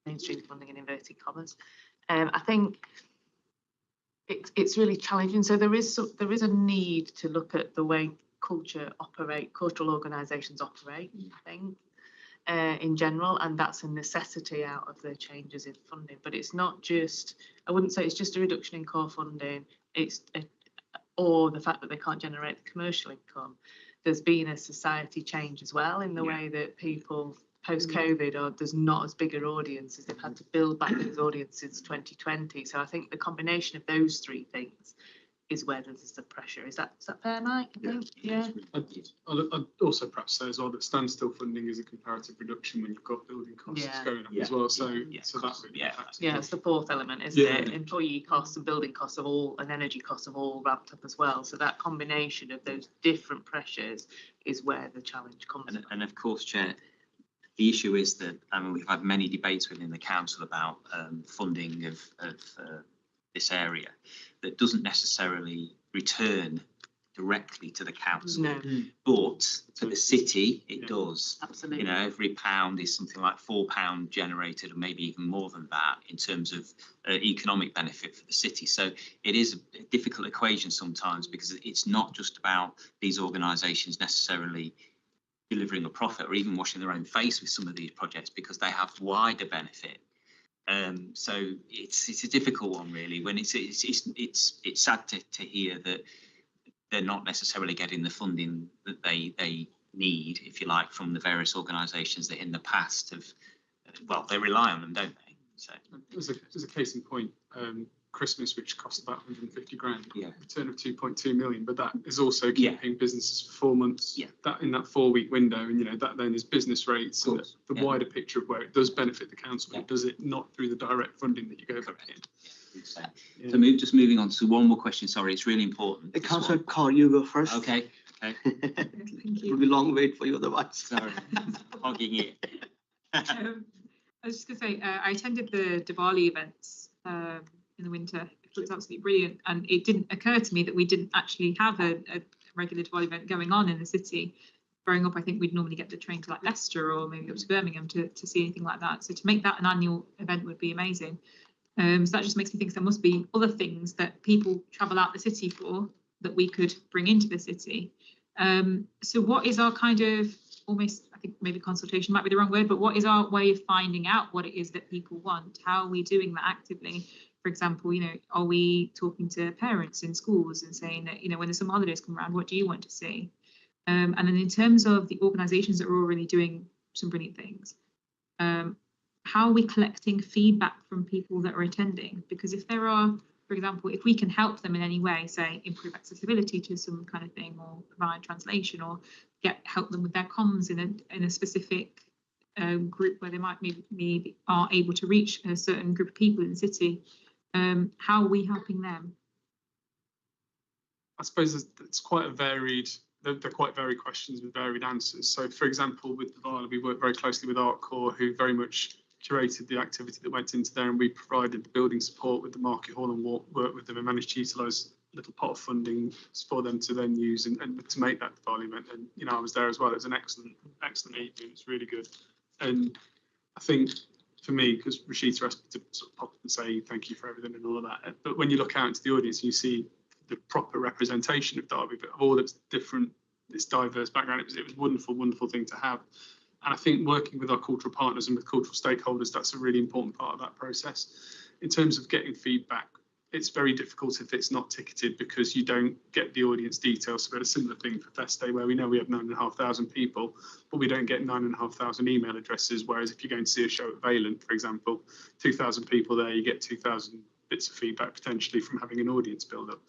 funding in inverted commas. I think it's really challenging. So there is a need to look at the way cultural organisations operate, I think, in general, and that's a necessity out of the changes in funding. But it's not just, I wouldn't say it's just a reduction in core funding, or the fact that they can't generate the commercial income. There's been a society change as well in the way that people post-COVID, there's not as bigger audiences. They've had to build back those audiences since 2020. So I think the combination of those three things is where there's the pressure. Is that fair, Mike? Yeah. I'd also perhaps say as well that standstill funding is a comparative reduction when you've got building costs going up as well. So that really impacts. Yeah, it's the fourth element, isn't it? Employee costs and building costs and energy costs have all ramped up as well. So that combination of those different pressures is where the challenge comes from. And of course, Chair, the issue is that we've had many debates within the council about funding of this area that doesn't necessarily return directly to the council, but for the city it does. Absolutely. You know, every pound is something like £4 generated, or maybe even more than that, in terms of economic benefit for the city. So it is a difficult equation sometimes, because it's not just about these organisations necessarily delivering a profit or even washing their own face with some of these projects, because they have wider benefit. So it's a difficult one, really. When it's sad to hear that they're not necessarily getting the funding that they need, if you like, from the various organisations that in the past have, they rely on them, don't they? So as a case in point, Christmas, which cost about 150 grand, yeah, return of 2.2 million, but that is also keeping businesses for 4 months. That in that 4-week window, and that then is business rates and the wider picture of where it does benefit the council, but does it not through the direct funding that you go back in. So just moving on to one more question. Sorry, it's really important. Councillor Carr, you go first. Okay. Thank It you. will be a long wait for you otherwise. Sorry, hogging it. I was just going to say, I attended the Diwali events in the winter. It was absolutely brilliant, and it didn't occur to me that we didn't actually have a regular Diwali event going on in the city. Growing up, I think we'd normally get the train to like Leicester or maybe up to Birmingham to see anything like that. So to make that an annual event would be amazing. So that just makes me think there must be other things that people travel out the city for that we could bring into the city. So what is our kind of almost, I think maybe consultation might be the wrong word, but what is our way of finding out what it is that people want? How are we doing that actively? For example, are we talking to parents in schools and saying that, when the summer holidays come around, what do you want to see? And then in terms of the organisations that are already doing some brilliant things, how are we collecting feedback from people that are attending? Because if there are, for example, if we can help them in any way, say improve accessibility to some kind of thing, or provide translation, or help them with their comms in a specific group where they might maybe are able to reach a certain group of people in the city, how are we helping them? I suppose it's quite a varied. They're quite varied questions with varied answers. So, for example, with the Vala, we worked very closely with ArtCore, who very much curated the activity that went into there, and we provided the building support with the market hall and worked with them and managed to utilise a little pot of funding for them to then use and to make that Diwali event. And I was there as well. It was an excellent evening. It's really good. And I think for me, because Rashida asked me to sort of pop up and say thank you for everything and all of that, but when you look out into the audience and you see the proper representation of Derby, but of all its different, its diverse background, it was a wonderful thing to have. And I think working with our cultural partners and with cultural stakeholders, that's a really important part of that process. In terms of getting feedback it's very difficult if it's not ticketed because you don't get the audience details. So we had a similar thing for Fest Day where we know we have 9,500 people, but we don't get 9,500 email addresses. Whereas if you're going to see a show at Valent, for example, 2,000 people there, you get 2,000 bits of feedback potentially from having an audience build up.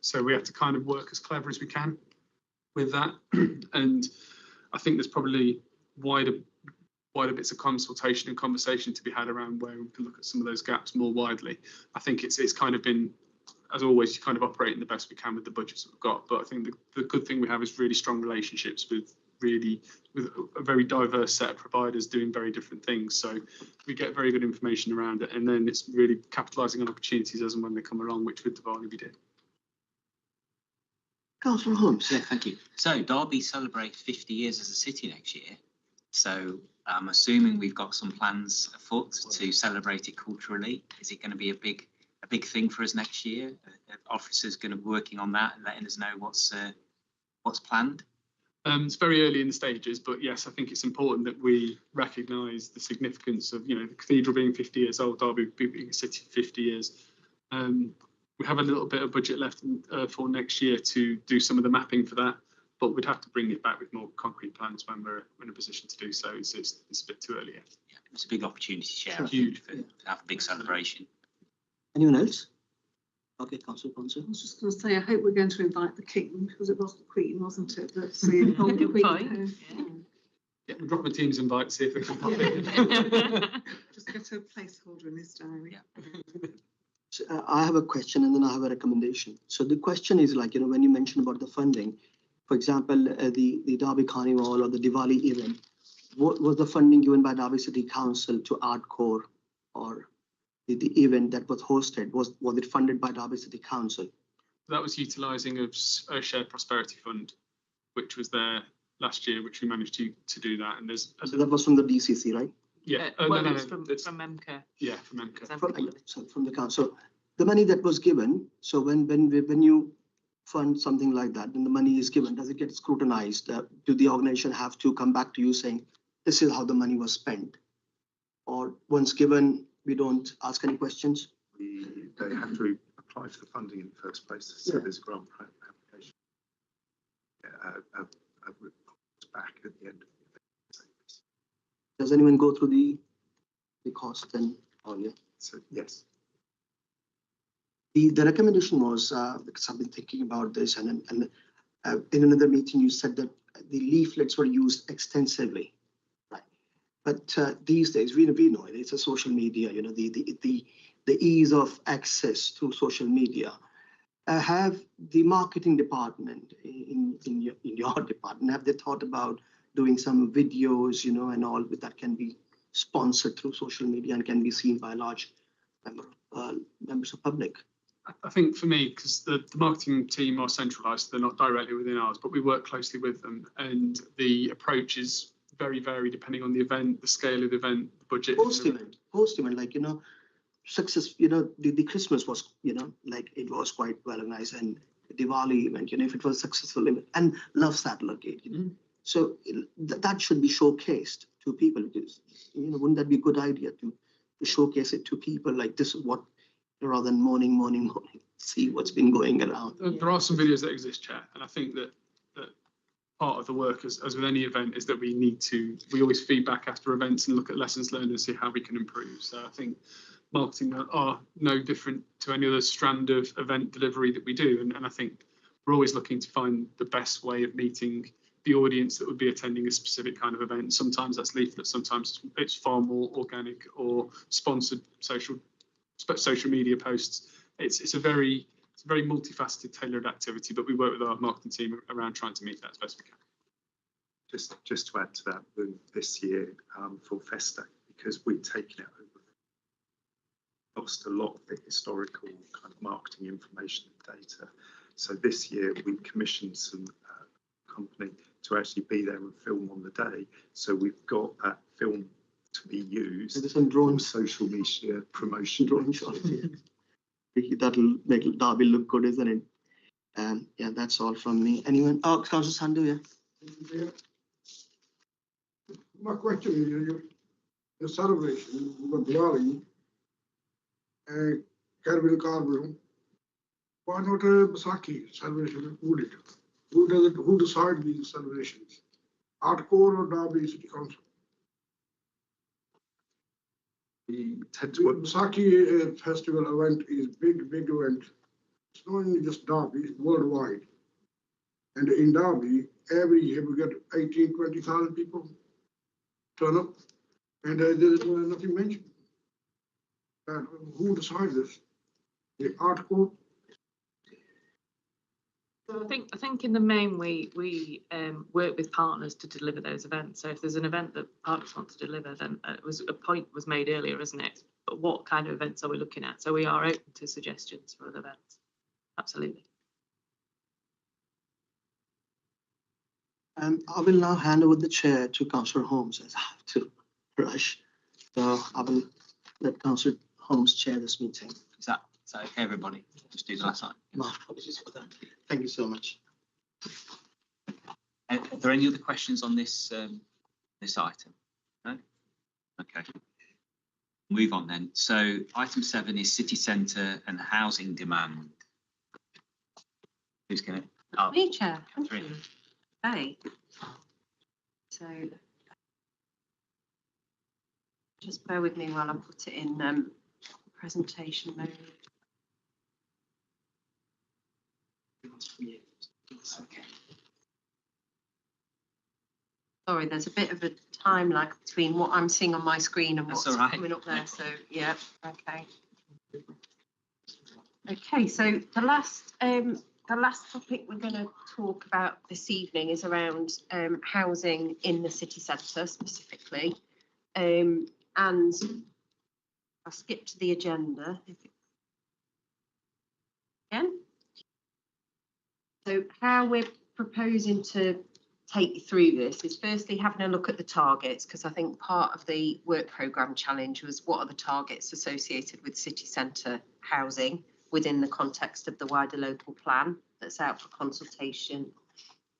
So we have to kind of work as clever as we can with that. And I think there's probably wider bits of consultation and conversation to be had around where we can look at some of those gaps more widely. I think it's kind of been, as always, kind of operating the best we can with the budgets that we've got. But I think the good thing we have is really strong relationships with a very diverse set of providers doing very different things. So we get very good information around it, and then it's really capitalising on opportunities as and when they come along, which with Diwali we did. Councillor Holmes. Yeah, thank you. So Derby celebrates 50 years as a city next year. So I'm assuming we've got some plans afoot to celebrate it culturally. Is it going to be a big thing for us next year? Officers going to be working on that and letting us know what's planned? It's very early in the stages, but yes, I think it's important that we recognise the significance of, the cathedral being 50 years old, Derby being a city for 50 years. We have a little bit of budget left for next year to do some of the mapping for that, but we'd have to bring it back with more concrete plans when we're in a position to do so. It's a bit too early yet. Yeah, it's a big opportunity to share. Huge. To have a big celebration. Anyone else? Okay, Councillor Ponson. I was just going to say, I hope we're going to invite the King, because it was the Queen, wasn't it? That's the old Queen. Fine. Yeah, we'll drop a Teams invite, see if they can pop in. Just get a placeholder in his diary. Yeah. So, I have a question and then I have a recommendation. So the question is when you mentioned about the funding, for example, the Derby Carnival or the Diwali event, what was the funding given by Derby City Council to Artcore, or the event that was hosted? Was it funded by Derby City Council? That was utilising of a shared prosperity fund, which was there last year, which we managed to do that. And there's So that was from the DCC, right? yeah, Well, no, it's from that's- MK. yeah, from MCA. From the council. So the money that was given, so when you fund something like that, when the money is given, does it get scrutinized? Do the organization have to come back to you saying, this is how the money was spent? Or once given, we don't ask any questions? They have to apply for the funding in the first place, so there's a grant application. A report back at the end of the event. Does anyone go through the cost and all? Yeah. So yes. The recommendation was, because I've been thinking about this, and in another meeting you said that the leaflets were used extensively, right? But these days we know it's a social media. The ease of access to social media. Have the marketing department in your department, have they thought about doing some videos, and all that can be sponsored through social media and can be seen by a large members of public? I think for me, because the marketing team are centralised, they're not directly within ours, but we work closely with them, and the approach is very varied depending on the event, the scale of the event, the budget. Post event, success. The Christmas was, it was quite well organized, and the Diwali event, if it was a successful event, and loves that locate, So that should be showcased to people, because wouldn't that be a good idea to showcase it to people, like this is what, rather than morning, see what's been going around. There are some videos that exist, Chair, and I think that part of the work, as with any event, is that we always feedback after events and look at lessons learned and see how we can improve. So I think marketing are no different to any other strand of event delivery that we do, and I think we're always looking to find the best way of meeting the audience that would be attending a specific kind of event. Sometimes that's leaflets, sometimes it's far more organic or sponsored social media posts. It's a very multifaceted, tailored activity, but we work with our marketing team around trying to meet that as best we can. Just to add to that, this year for Festa, because we've taken it over, lost a lot of the historical kind of marketing information and data. So this year we commissioned some company to actually be there and film on the day. So we've got that film to be used. There's some drones, social media promotion. Drone shots. That'll make Derby look good, isn't it? Yeah, that's all from me. Anyone? Oh, Councillor Sandhu, yeah. My question is, your celebration, you got Diwali, Carnival, Why not Basaki celebration included? Who decide these celebrations? Hardcore or Derby City Council? We tend The to, Basaki festival event is big event. It's not only just Derby, it's worldwide. And in Derby, every year we get 20,000 people turn up, and there is nothing mentioned. And who decides this? The art court? So I think in the main we work with partners to deliver those events. So if there's an event that partners want to deliver, then a point was made earlier, isn't it? But what kind of events are we looking at? So we are open to suggestions for other events. Absolutely. I will now hand over the chair to Councillor Holmes as I have to rush. So I will let Councillor Holmes chair this meeting. Is that okay, everybody? Just do the last item. My apologies for that. Thank you so much. Are there any other questions on this this item? No? Okay. Move on then. So item 7 is city centre and housing demand. Who's going to? Oh, Me, Chair. Thank Catherine. you. Okay. So just bear with me while I put it in presentation mode. Okay. Sorry, there's a bit of a time lag between what I'm seeing on my screen and That's what's all right. coming up there. So yeah, okay. Okay, so the last topic we're going to talk about this evening is around housing in the city centre specifically. And I'll skip to the agenda again. So how we're proposing to take you through this is firstly having a look at the targets, because I think part of the work programme challenge was what are the targets associated with city centre housing within the context of the wider local plan that's out for consultation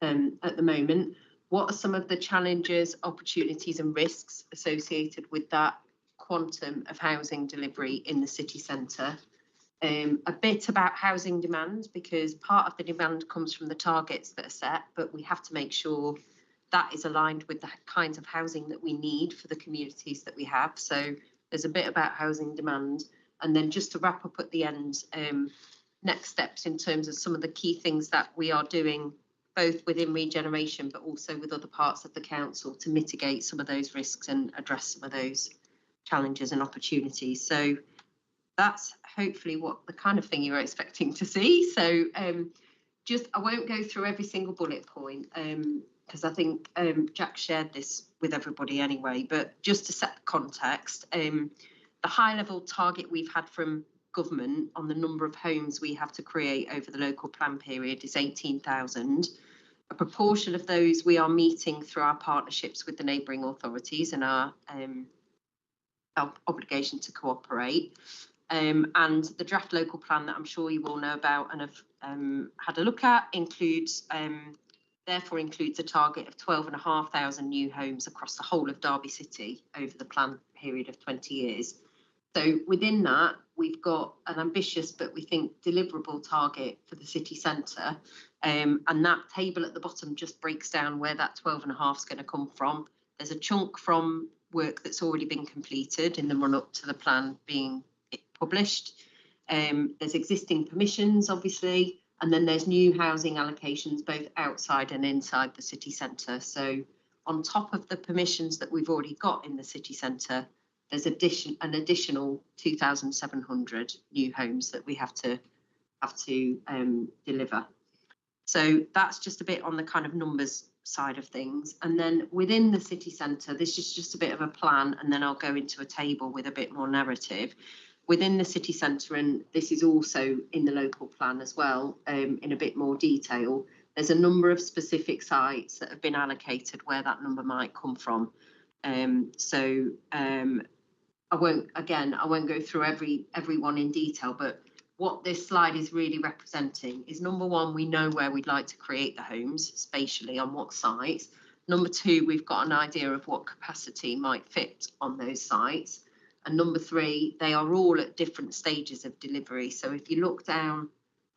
at the moment. What are some of the challenges, opportunities and risks associated with that quantum of housing delivery in the city centre? A bit about housing demand, because part of the demand comes from the targets that are set, but we have to make sure that is aligned with the kinds of housing that we need for the communities that we have. So there's a bit about housing demand. And then just to wrap up at the end, next steps in terms of some of the key things that we are doing, both within Regeneration, but also with other parts of the council to mitigate some of those risks and address some of those challenges and opportunities. So that's hopefully what the kind of thing you're expecting to see. So I won't go through every single bullet point because I think Jack shared this with everybody anyway, but just to set the context, the high level target we've had from government on the number of homes we have to create over the local plan period is 18,000. A proportion of those we are meeting through our partnerships with the neighbouring authorities and our obligation to cooperate. And the draft local plan that I'm sure you all know about and have had a look at therefore includes a target of 12,500 new homes across the whole of Derby City over the plan period of 20 years. So within that, we've got an ambitious, but we think deliverable target for the city centre. And that table at the bottom just breaks down where that 12.5 is going to come from. There's a chunk from work that's already been completed in the run up to the plan being published. There's existing permissions, obviously, and then there's new housing allocations both outside and inside the city centre. So on top of the permissions that we've already got in the city centre, there's an additional 2,700 new homes that we have to deliver. So that's just a bit on the kind of numbers side of things. And then within the city centre, this is just a bit of a plan, and then I'll go into a table with a bit more narrative. Within the city centre, and this is also in the local plan as well, in a bit more detail, there's a number of specific sites that have been allocated where that number might come from. I won't go through every one in detail, but what this slide is really representing is, number one, we know where we'd like to create the homes spatially on what sites. Number two, we've got an idea of what capacity might fit on those sites. And number three, they are all at different stages of delivery. So if you look down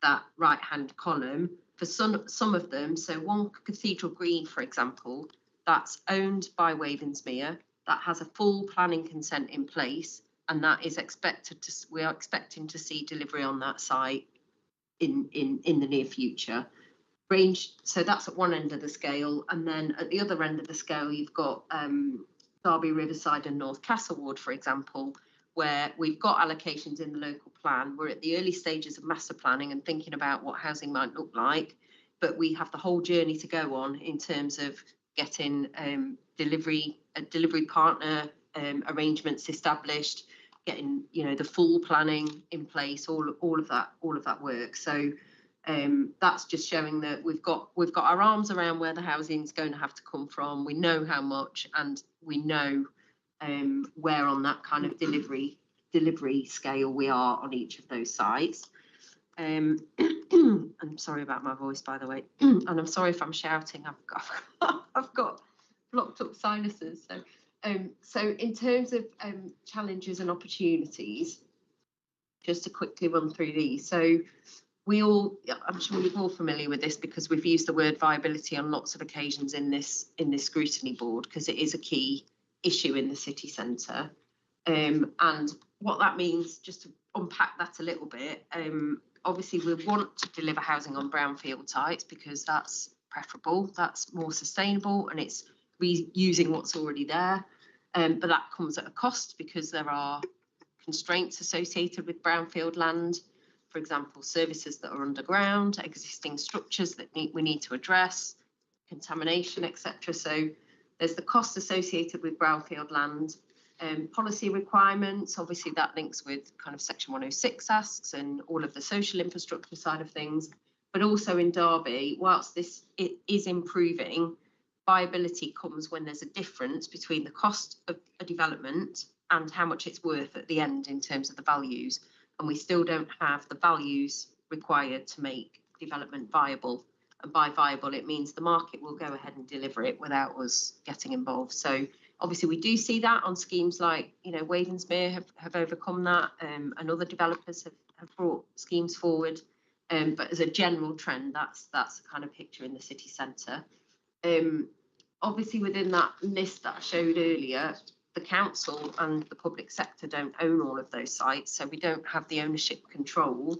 that right-hand column. For some of them, so one Cathedral Green, for example, that's owned by Wavensmere, that has a full planning consent in place, and that is we are expecting to see delivery on that site in the near future. So that's at one end of the scale, and then at the other end of the scale, you've got Derby, Riverside and North Castlewood, for example, where we've got allocations in the local plan. We're at the early stages of master planning and thinking about what housing might look like, but we have the whole journey to go on in terms of getting delivery partner arrangements established, getting the full planning in place, all of that work. So that's just showing that we've got our arms around where the housing is going to have to come from. We know how much, and we know where on that kind of delivery scale we are on each of those sites. I'm sorry about my voice, by the way, and I'm sorry if I'm shouting. I've got blocked up sinuses. So in terms of challenges and opportunities, just to quickly run through these. So I'm sure you're all familiar with this because we've used the word viability on lots of occasions in this scrutiny board, because it is a key issue in the city centre. And what that means, just to unpack that a little bit, obviously we want to deliver housing on brownfield sites because that's preferable, that's more sustainable, and it's reusing what's already there. But that comes at a cost because there are constraints associated with brownfield land. For example, services that are underground, existing structures that we need to address, contamination, etc. So there's the cost associated with brownfield land. Policy requirements, obviously that links with kind of Section 106 asks and all of the social infrastructure side of things. But also in Derby, whilst it is improving, viability comes when there's a difference between the cost of a development and how much it's worth at the end in terms of the values. And we still don't have the values required to make development viable. And by viable, it means the market will go ahead and deliver it without us getting involved. So obviously we do see that on schemes like, Wavensmere have overcome that, and other developers have brought schemes forward. But as a general trend, that's the kind of picture in the city centre. Obviously within that list that I showed earlier, the council and the public sector don't own all of those sites, so we don't have the ownership control.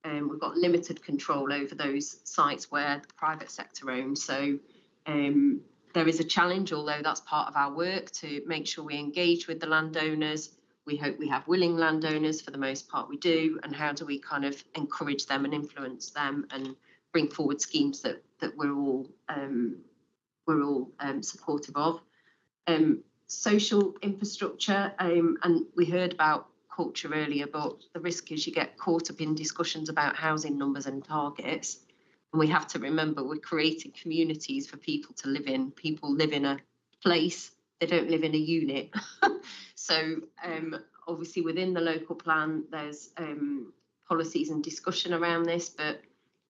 We've got limited control over those sites where the private sector owns. So there is a challenge, although that's part of our work, to make sure we engage with the landowners. We hope we have willing landowners. For the most part we do. And how do we kind of encourage them and influence them and bring forward schemes that we're all supportive of. Social infrastructure, and we heard about culture earlier, but the risk is you get caught up in discussions about housing numbers and targets. And we have to remember we're creating communities for people to live in. People live in a place, they don't live in a unit. So obviously within the local plan, there's policies and discussion around this, but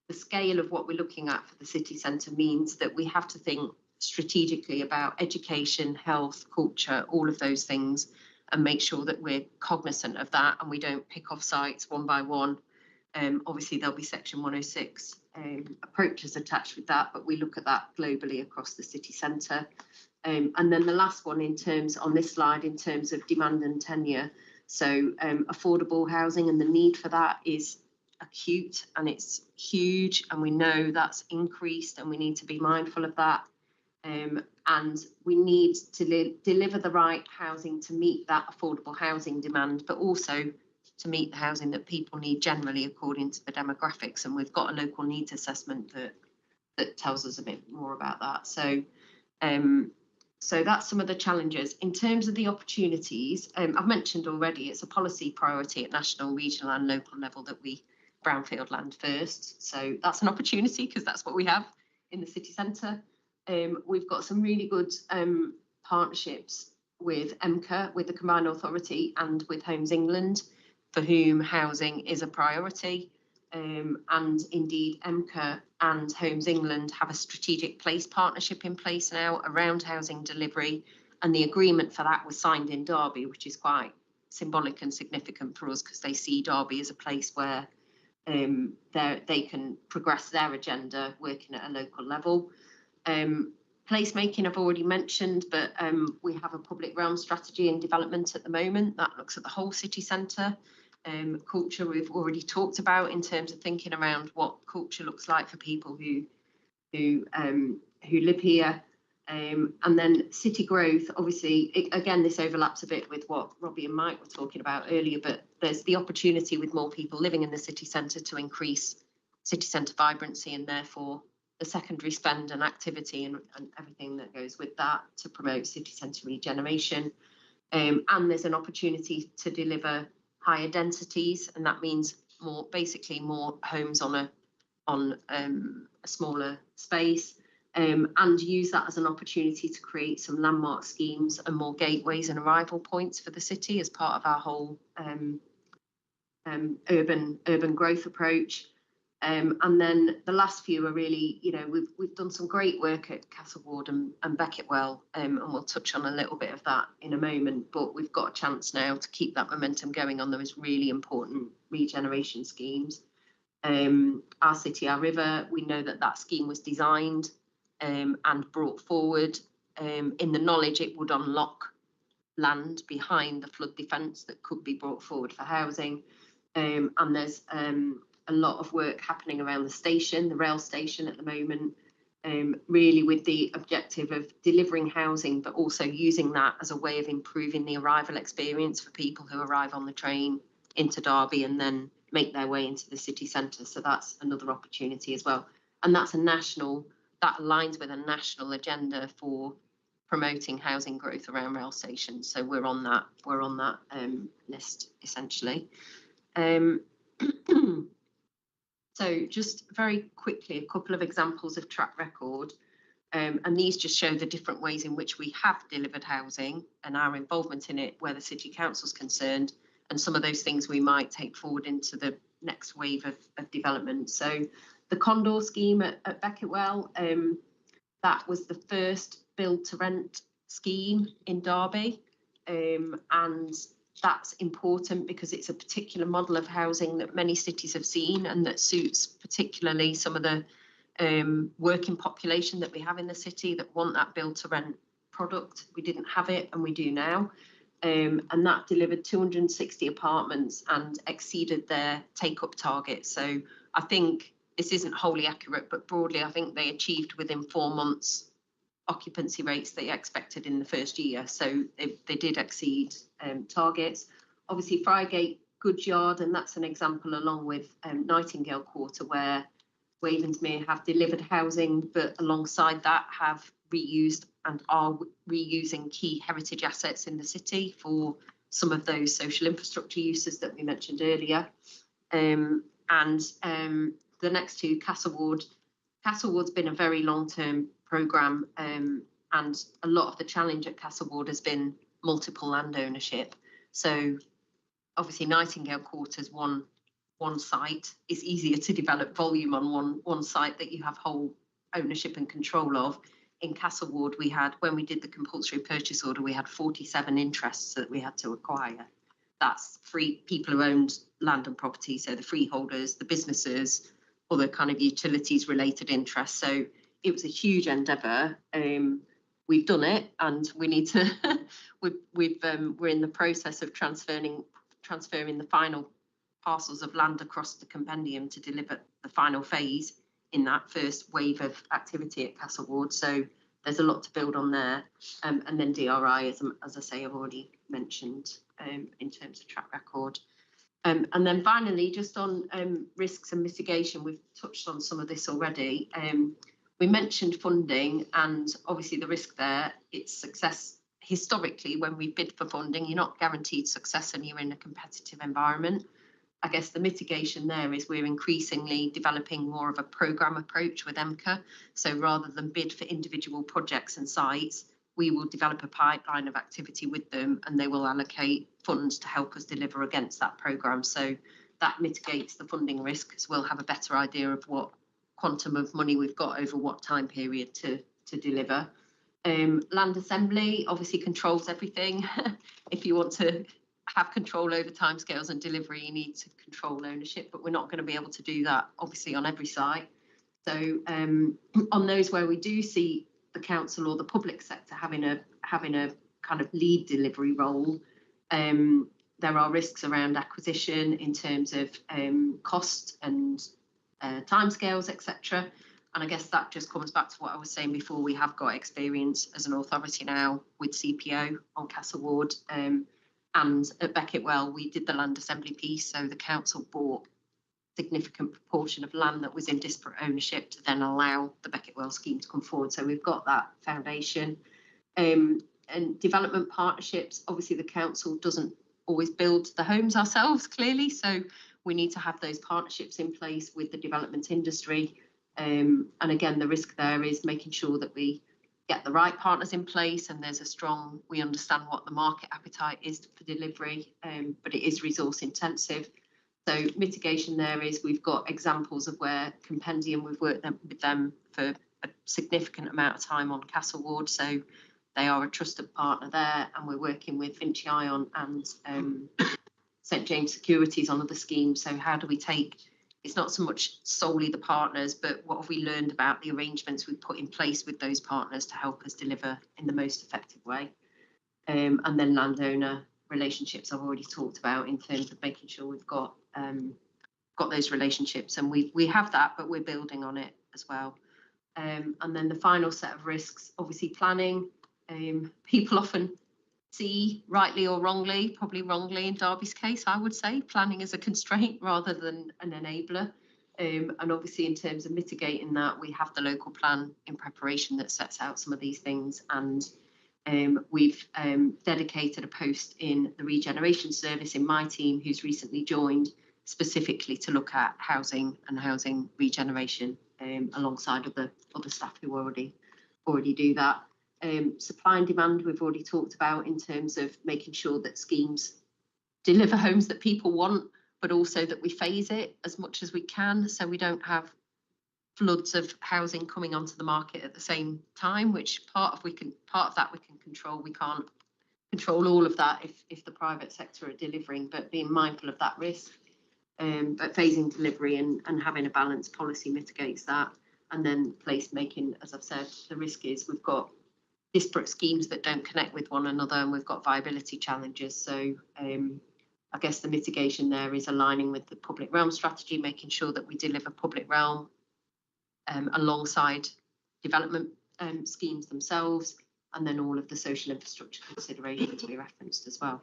the scale of what we're looking at for the city centre means that we have to think strategically about education, health, culture, all of those things, and make sure that we're cognizant of that and we don't pick off sites one by one. Obviously there'll be Section 106 approaches attached with that, but we look at that globally across the city centre. And then the last one on this slide in terms of demand and tenure. So affordable housing and the need for that is acute and it's huge, and we know that's increased and we need to be mindful of that. And we need to deliver the right housing to meet that affordable housing demand, but also to meet the housing that people need generally according to the demographics. And we've got a local needs assessment that tells us a bit more about that. So that's some of the challenges. In terms of the opportunities, I've mentioned already, it's a policy priority at national, regional and local level that we brownfield land first. So that's an opportunity because that's what we have in the city centre. We've got some really good partnerships with EMCA, with the Combined Authority and with Homes England, for whom housing is a priority. And indeed, EMCA and Homes England have a strategic place partnership in place now around housing delivery. And the agreement for that was signed in Derby, which is quite symbolic and significant for us because they see Derby as a place where they can progress their agenda working at a local level. Placemaking I've already mentioned, but we have a public realm strategy in development at the moment that looks at the whole city centre. Culture we've already talked about in terms of thinking around what culture looks like for people who live here. And then city growth, obviously, again, this overlaps a bit with what Robbie and Mike were talking about earlier, but there's the opportunity with more people living in the city centre to increase city centre vibrancy and therefore the secondary spend and activity and everything that goes with that to promote city centre regeneration. And there's an opportunity to deliver higher densities, and that means basically more homes on a smaller space. And use that as an opportunity to create some landmark schemes and more gateways and arrival points for the city as part of our whole urban growth approach. And then the last few are really, we've done some great work at Castleward and Becketwell, and we'll touch on a little bit of that in a moment, but we've got a chance now to keep that momentum going on those really important regeneration schemes. Our City, Our River, we know that scheme was designed and brought forward in the knowledge it would unlock land behind the flood defence that could be brought forward for housing. And there's a lot of work happening around the station, the rail station at the moment, really with the objective of delivering housing, but also using that as a way of improving the arrival experience for people who arrive on the train into Derby and then make their way into the city centre. So that's another opportunity as well. And that aligns with a national agenda for promoting housing growth around rail stations. So we're on that list essentially. So just very quickly, a couple of examples of track record. And these just show the different ways in which we have delivered housing and our involvement in it where the City Council's concerned, and some of those things we might take forward into the next wave of development. So the Condor scheme at Becketwell, that was the first build to rent scheme in Derby. And that's important because it's a particular model of housing that many cities have seen and that suits particularly some of the working population that we have in the city that want that build to rent product. We didn't have it and we do now. And that delivered 260 apartments and exceeded their take-up target. So I think this isn't wholly accurate, but broadly, I think they achieved within 4 months occupancy rates they expected in the first year. So they did exceed targets. Obviously, Friargate Goods Yard, and that's an example along with Nightingale Quarter, where Wavensmere have delivered housing, but alongside that have reused and are reusing key heritage assets in the city for some of those social infrastructure uses that we mentioned earlier. And the next two, Castleward's been a very long-term programme, and a lot of the challenge at Castleward has been multiple land ownership. So obviously Nightingale Quarters, one site is easier to develop volume on one site that you have whole ownership and control of. In Castleward, when we did the compulsory purchase order, we had 47 interests that we had to acquire. That's free people who owned land and property, so the freeholders, the businesses, other kind of utilities related interests. So it was a huge endeavour. We've done it, and we need to. We're in the process of transferring the final parcels of land across the compendium to deliver the final phase in that first wave of activity at Castleward. So there's a lot to build on there. And then DRI, as I say, I've already mentioned in terms of track record. And then finally, just on risks and mitigation, we've touched on some of this already. We mentioned funding, and obviously the risk there, it's success. Historically, when we bid for funding, you're not guaranteed success and you're in a competitive environment. I guess the mitigation there is we're increasingly developing more of a programme approach with MCA. So rather than bid for individual projects and sites, we will develop a pipeline of activity with them and they will allocate funds to help us deliver against that programme. So that mitigates the funding risk because we'll have a better idea of what quantum of money we've got over what time period to deliver. Land assembly obviously controls everything. If you want to have control over timescales and delivery, you need to control ownership, but we're not going to be able to do that obviously on every site. So on those where we do see the council or the public sector having a kind of lead delivery role, there are risks around acquisition in terms of cost and timescales, etc. And I guess that just comes back to what I was saying before. We have got experience as an authority now with CPO on Castle Ward, and at Beckett Well we did the land assembly piece, so the council bought significant proportion of land that was in disparate ownership to then allow the Beckett Well scheme to come forward. So we've got that foundation. And development partnerships, obviously the council doesn't always build the homes ourselves, clearly, so we need to have those partnerships in place with the development industry. And again, the risk there is making sure that we get the right partners in place and there's a strong, we understand what the market appetite is for delivery, but it is resource intensive. So mitigation there is, we've got examples of where Compendium, we've worked with them for a significant amount of time on Castle Ward, so they are a trusted partner there, and we're working with Vinci Ion and St James Securities on other schemes. So how do we take, it's not so much solely the partners, but what have we learned about the arrangements we've put in place with those partners to help us deliver in the most effective way. And then landowner relationships I've already talked about in terms of making sure we've got those relationships, and we have that, but we're building on it as well. And then the final set of risks, obviously planning. People often see, rightly or wrongly, probably wrongly in Derby's case, I would say, planning as a constraint rather than an enabler. And obviously in terms of mitigating that, we have the local plan in preparation that sets out some of these things, and we've dedicated a post in the Regeneration service in my team, who's recently joined, specifically to look at housing and housing regeneration, alongside other staff who already do that. Supply and demand we've already talked about in terms of making sure that schemes deliver homes that people want, but also that we phase it as much as we can, so we don't have floods of housing coming onto the market at the same time, which part of that we can control. We can't control all of that if the private sector are delivering, but being mindful of that risk. But phasing delivery and having a balanced policy mitigates that. And then place making, as I've said, the risk is we've got disparate schemes that don't connect with one another, and we've got viability challenges. So I guess the mitigation there is aligning with the public realm strategy, making sure that we deliver public realm alongside development schemes themselves, and then all of the social infrastructure considerations we referenced as well.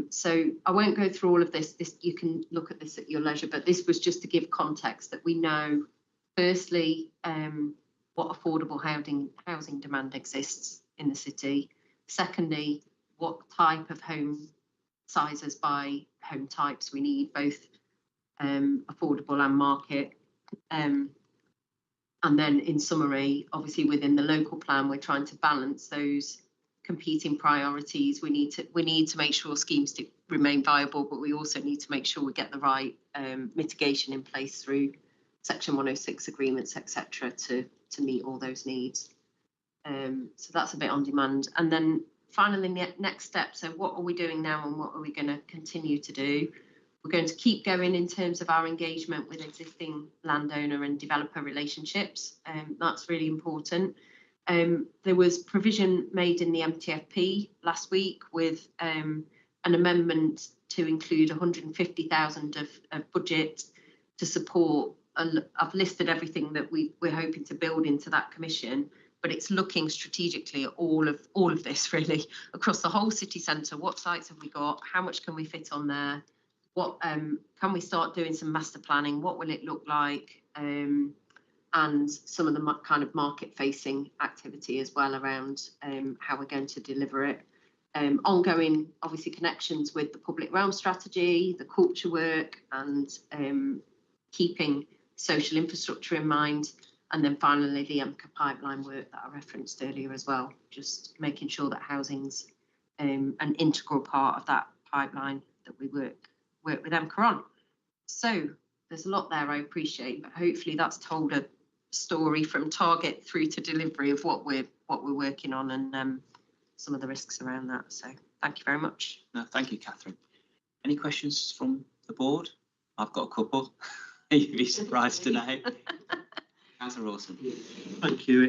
So I won't go through all of this. You can look at this at your leisure, but this was just to give context that we know, firstly, what affordable housing demand exists in the city. Secondly, what type of home sizes by home types we need, both affordable and market. And then in summary, obviously within the local plan, we're trying to balance those competing priorities. We need to make sure schemes remain viable, but we also need to make sure we get the right mitigation in place through Section 106 agreements, etc., to meet all those needs. So that's a bit on demand. And then finally, next step. So what are we doing now, and what are we going to continue to do? We're going to keep going in terms of our engagement with existing landowner and developer relationships. That's really important. There was provision made in the MTFP last week with an amendment to include 150,000 of budget to support. I've listed everything that we're hoping to build into that commission, but it's looking strategically at all of this really across the whole city centre. What sites have we got? How much can we fit on there? What can we start doing some master planning? What will it look like? And some of the kind of market-facing activity as well around how we're going to deliver it. Ongoing, obviously, connections with the public realm strategy, the culture work, and keeping social infrastructure in mind. And then finally, the MCA pipeline work that I referenced earlier as well, just making sure that housing's an integral part of that pipeline that we work with MCA on. So there's a lot there, I appreciate, but hopefully that's told a story from target through to delivery of what we're working on, and some of the risks around that. So Thank you very much. No, thank you, Catherine. Any questions from the board? I've got a couple. You'd be surprised to know. Councillor Rawson. Thank you.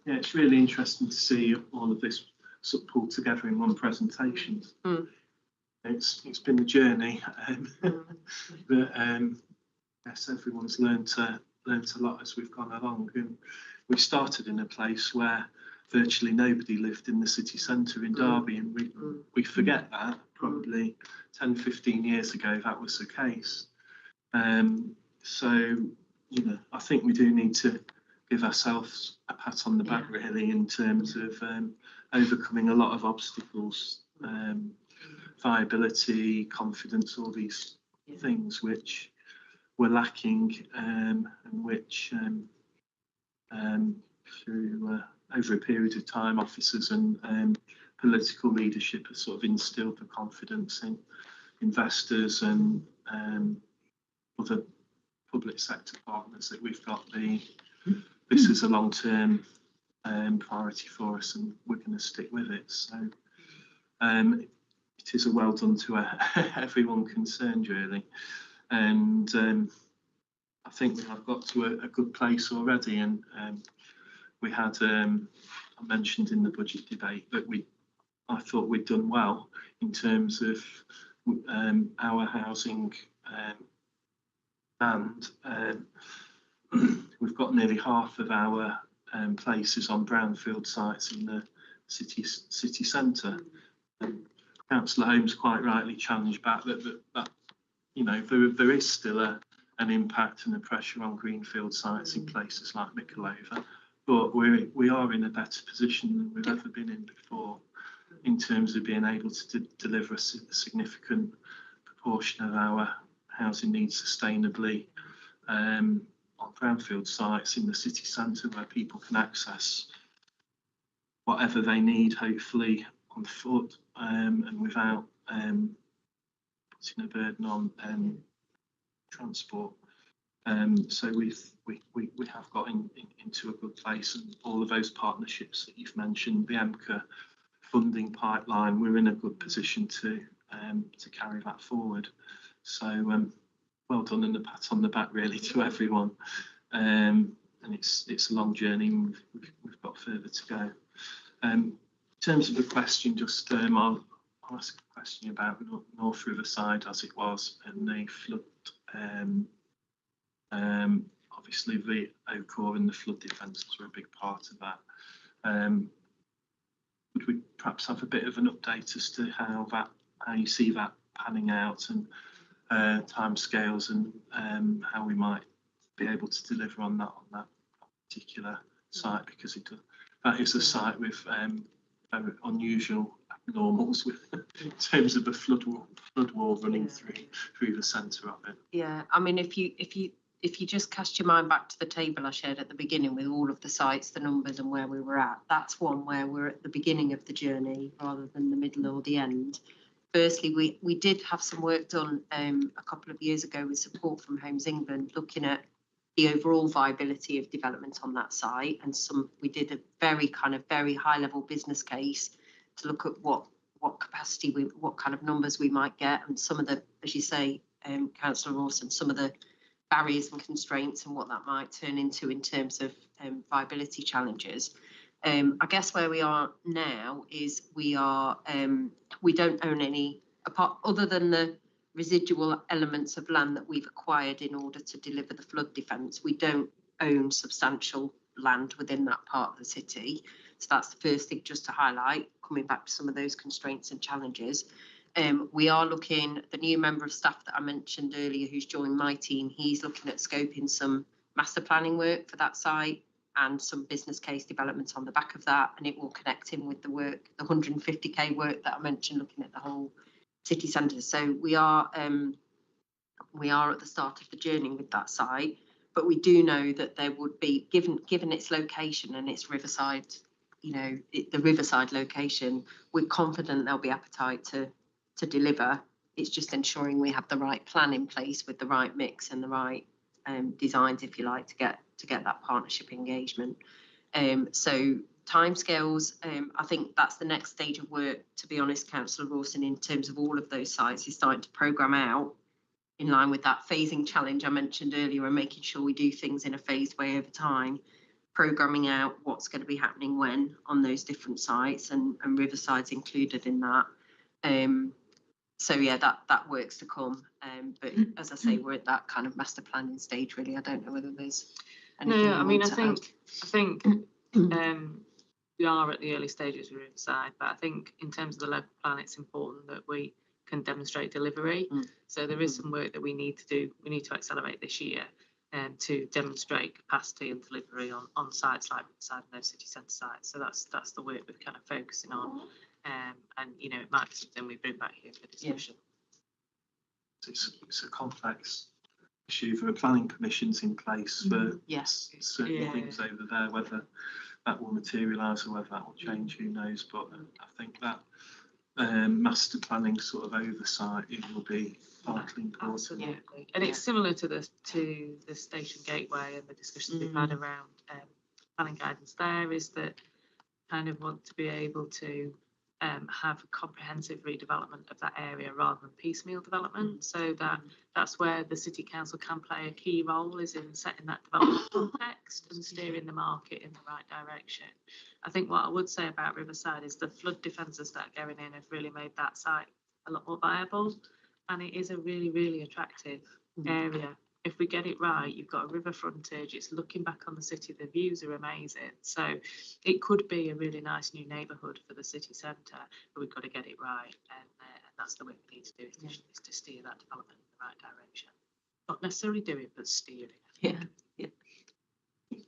It's really interesting to see all of this sort of pulled together in one presentation. Mm. It's been a journey, but yes, everyone's learnt a lot as we've gone along. And we started in a place where virtually nobody lived in the city centre in Derby, and we forget that probably 10, 15 years ago that was the case. So, you know, I think we do need to give ourselves a pat on the back, really, in terms of overcoming a lot of obstacles, viability, confidence, all these things which were lacking, and which through over a period of time, officers and political leadership have sort of instilled the confidence in investors and other public sector partners that we've got this is a long-term priority for us, and we're going to stick with it. So it is a well done to everyone concerned, really. And I think we have got to a good place already. And we had, I mentioned in the budget debate that I thought we'd done well in terms of our housing and we've got nearly half of our places on brownfield sites in the city centre. Councillor Holmes quite rightly challenged back that you know there is still an impact and a pressure on greenfield sites in places like Micklova, but we are in a better position than we've ever been in before in terms of being able to deliver a significant proportion of our housing needs sustainably on brownfield sites in the city centre, where people can access whatever they need, hopefully on foot, and without putting a burden on transport. So we have got into a good place, and all of those partnerships that you've mentioned, the EMCA funding pipeline, we're in a good position to carry that forward. So well done, and a pat on the back really to everyone. And it's a long journey, and we've got further to go. In terms of the question, just I'll ask a question about North Riverside as it was, and the flood. Obviously the OCOR and the flood defences were a big part of that. Would we perhaps have a bit of an update as to how you see that panning out, and timescales, and how we might be able to deliver on that particular site, because that is a site with very unusual abnormals in terms of the flood wall running through the centre of it. Yeah, I mean, if you just cast your mind back to the table I shared at the beginning with all of the sites, the numbers, and where we were at, that's one where we're at the beginning of the journey rather than the middle or the end. Firstly, we did have some work done a couple of years ago with support from Homes England, looking at the overall viability of development on that site, and we did a very high level business case to look at what capacity what kind of numbers we might get, and some of the, as you say, Councillor Rawson, some of the barriers and constraints and what that might turn into in terms of viability challenges. I guess where we are now is we don't own any, apart other than the residual elements of land that we've acquired in order to deliver the flood defence. We don't own substantial land within that part of the city. So that's the first thing just to highlight, coming back to some of those constraints and challenges. We are looking, the new member of staff that I mentioned earlier who's joined my team, he's looking at scoping some master planning work for that site and some business case development on the back of that, and it will connect in with the work, the 150k work that I mentioned, looking at the whole city centre. So we are at the start of the journey with that site, but we do know that there would be, given its location and its riverside, you know, the riverside location, we're confident there'll be appetite to deliver. It's just ensuring we have the right plan in place with the right mix and the right designs, if you like, to get that partnership engagement. So timescales, I think that's the next stage of work, to be honest, Councillor Rawson, in terms of all of those sites, is starting to programme out in line with that phasing challenge I mentioned earlier, and making sure we do things in a phased way over time, programming out what's going to be happening when on those different sites, and Riverside's included in that. So yeah, that work's to come. But as I say, we're at that kind of master planning stage, really. I don't know whether there's anything. No, I mean, I want to think we are at the early stages with Riverside, but I think in terms of the local plan, it's important that we can demonstrate delivery. So there is some work that we need to do. We need to accelerate this year to demonstrate capacity and delivery on sites like Riverside and those city centre sites. So that's the work we're kind of focusing on. And you know, it might be something we bring back here for discussion. It's a complex issue. There are planning permissions in place for yes, certain things over there. Whether that will materialise or whether that will change, who knows? But I think that master planning sort of oversight, it will be vitally important. Absolutely, and it's similar to the station gateway and the discussions we've had around planning guidance. There is that kind of want to be able to have a comprehensive redevelopment of that area rather than piecemeal development. So that's where the City Council can play a key role, is in setting that development context and steering the market in the right direction. I think what I would say about Riverside is the flood defences that are going in have really made that site a lot more viable, and it is a really, really attractive area. If we get it right, you've got a river frontage, it's looking back on the city, the views are amazing. So it could be a really nice new neighbourhood for the city centre, but we've got to get it right. And that's the way we need to do it, is to steer that development in the right direction. Not necessarily do it, but steer it. Yeah.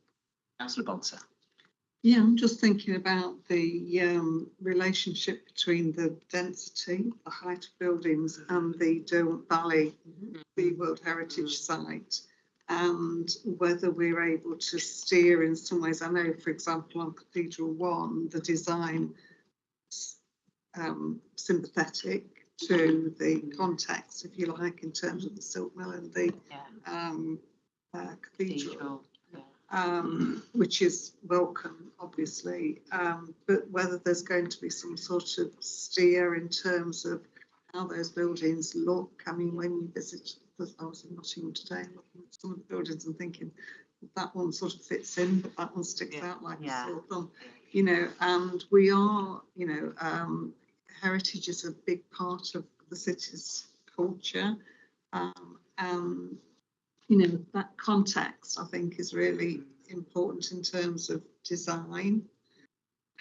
Councillor Bonser. Yeah, I'm just thinking about the relationship between the density, the height of buildings, and the Derwent Valley, the World Heritage Site, and whether we're able to steer in some ways. I know, for example, on Cathedral 1, the design sympathetic to the context, if you like, in terms of the silk mill and the cathedral. Which is welcome, obviously, but whether there's going to be some sort of steer in terms of how those buildings look. I mean, when you visit, I was in Nottingham today, looking at some of the buildings and thinking that one sort of fits in, but that one sticks out like a sore thumb, you know. And we are, you know, heritage is a big part of the city's culture, and you know, that context, I think, is really important in terms of design.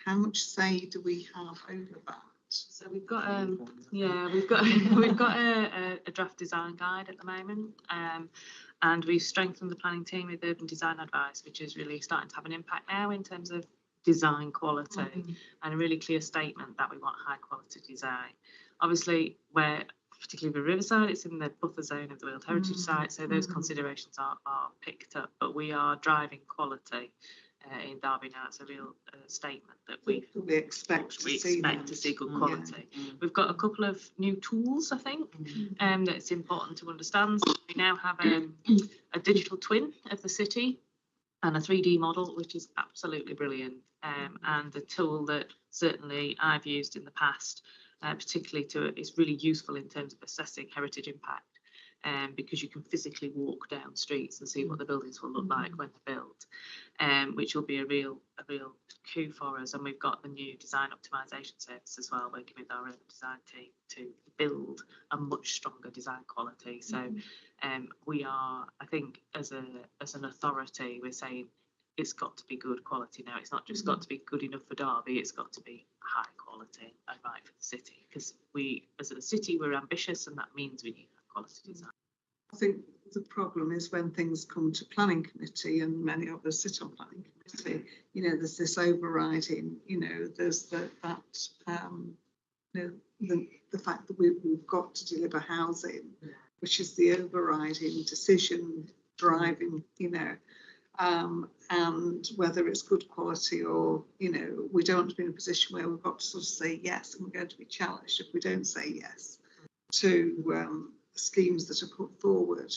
How much say do we have over that? So we've got we've got a draft design guide at the moment, and we've strengthened the planning team with urban design advice, which is really starting to have an impact now in terms of design quality and a really clear statement that we want high quality design. Obviously, where particularly with Riverside, it's in the buffer zone of the World Heritage Site, so those considerations are picked up, but we are driving quality in Derby now. It's a real statement that we expect to see good quality. We've got a couple of new tools, I think, that's important to understand. So we now have a digital twin of the city and a 3D model, which is absolutely brilliant, and a tool that certainly I've used in the past, particularly it's really useful in terms of assessing heritage impact, because you can physically walk down streets and see what the buildings will look like when they're built, which will be a real coup for us. And we've got the new design optimization service as well, working with our own design team to build a much stronger design quality. So we are, I think, as an authority, we're saying it's got to be good quality now. It's not just got to be good enough for Derby, it's got to be high quality and right for the city, because we, as a city, we're ambitious, and that means we need high quality design. I think the problem is when things come to planning committee, and many of us sit on planning committee, you know, there's this overriding, you know, there's the fact that we've got to deliver housing, which is the overriding decision driving, you know, and whether it's good quality or, you know, we don't want to be in a position where we've got to sort of say yes and we're going to be challenged if we don't say yes to schemes that are put forward.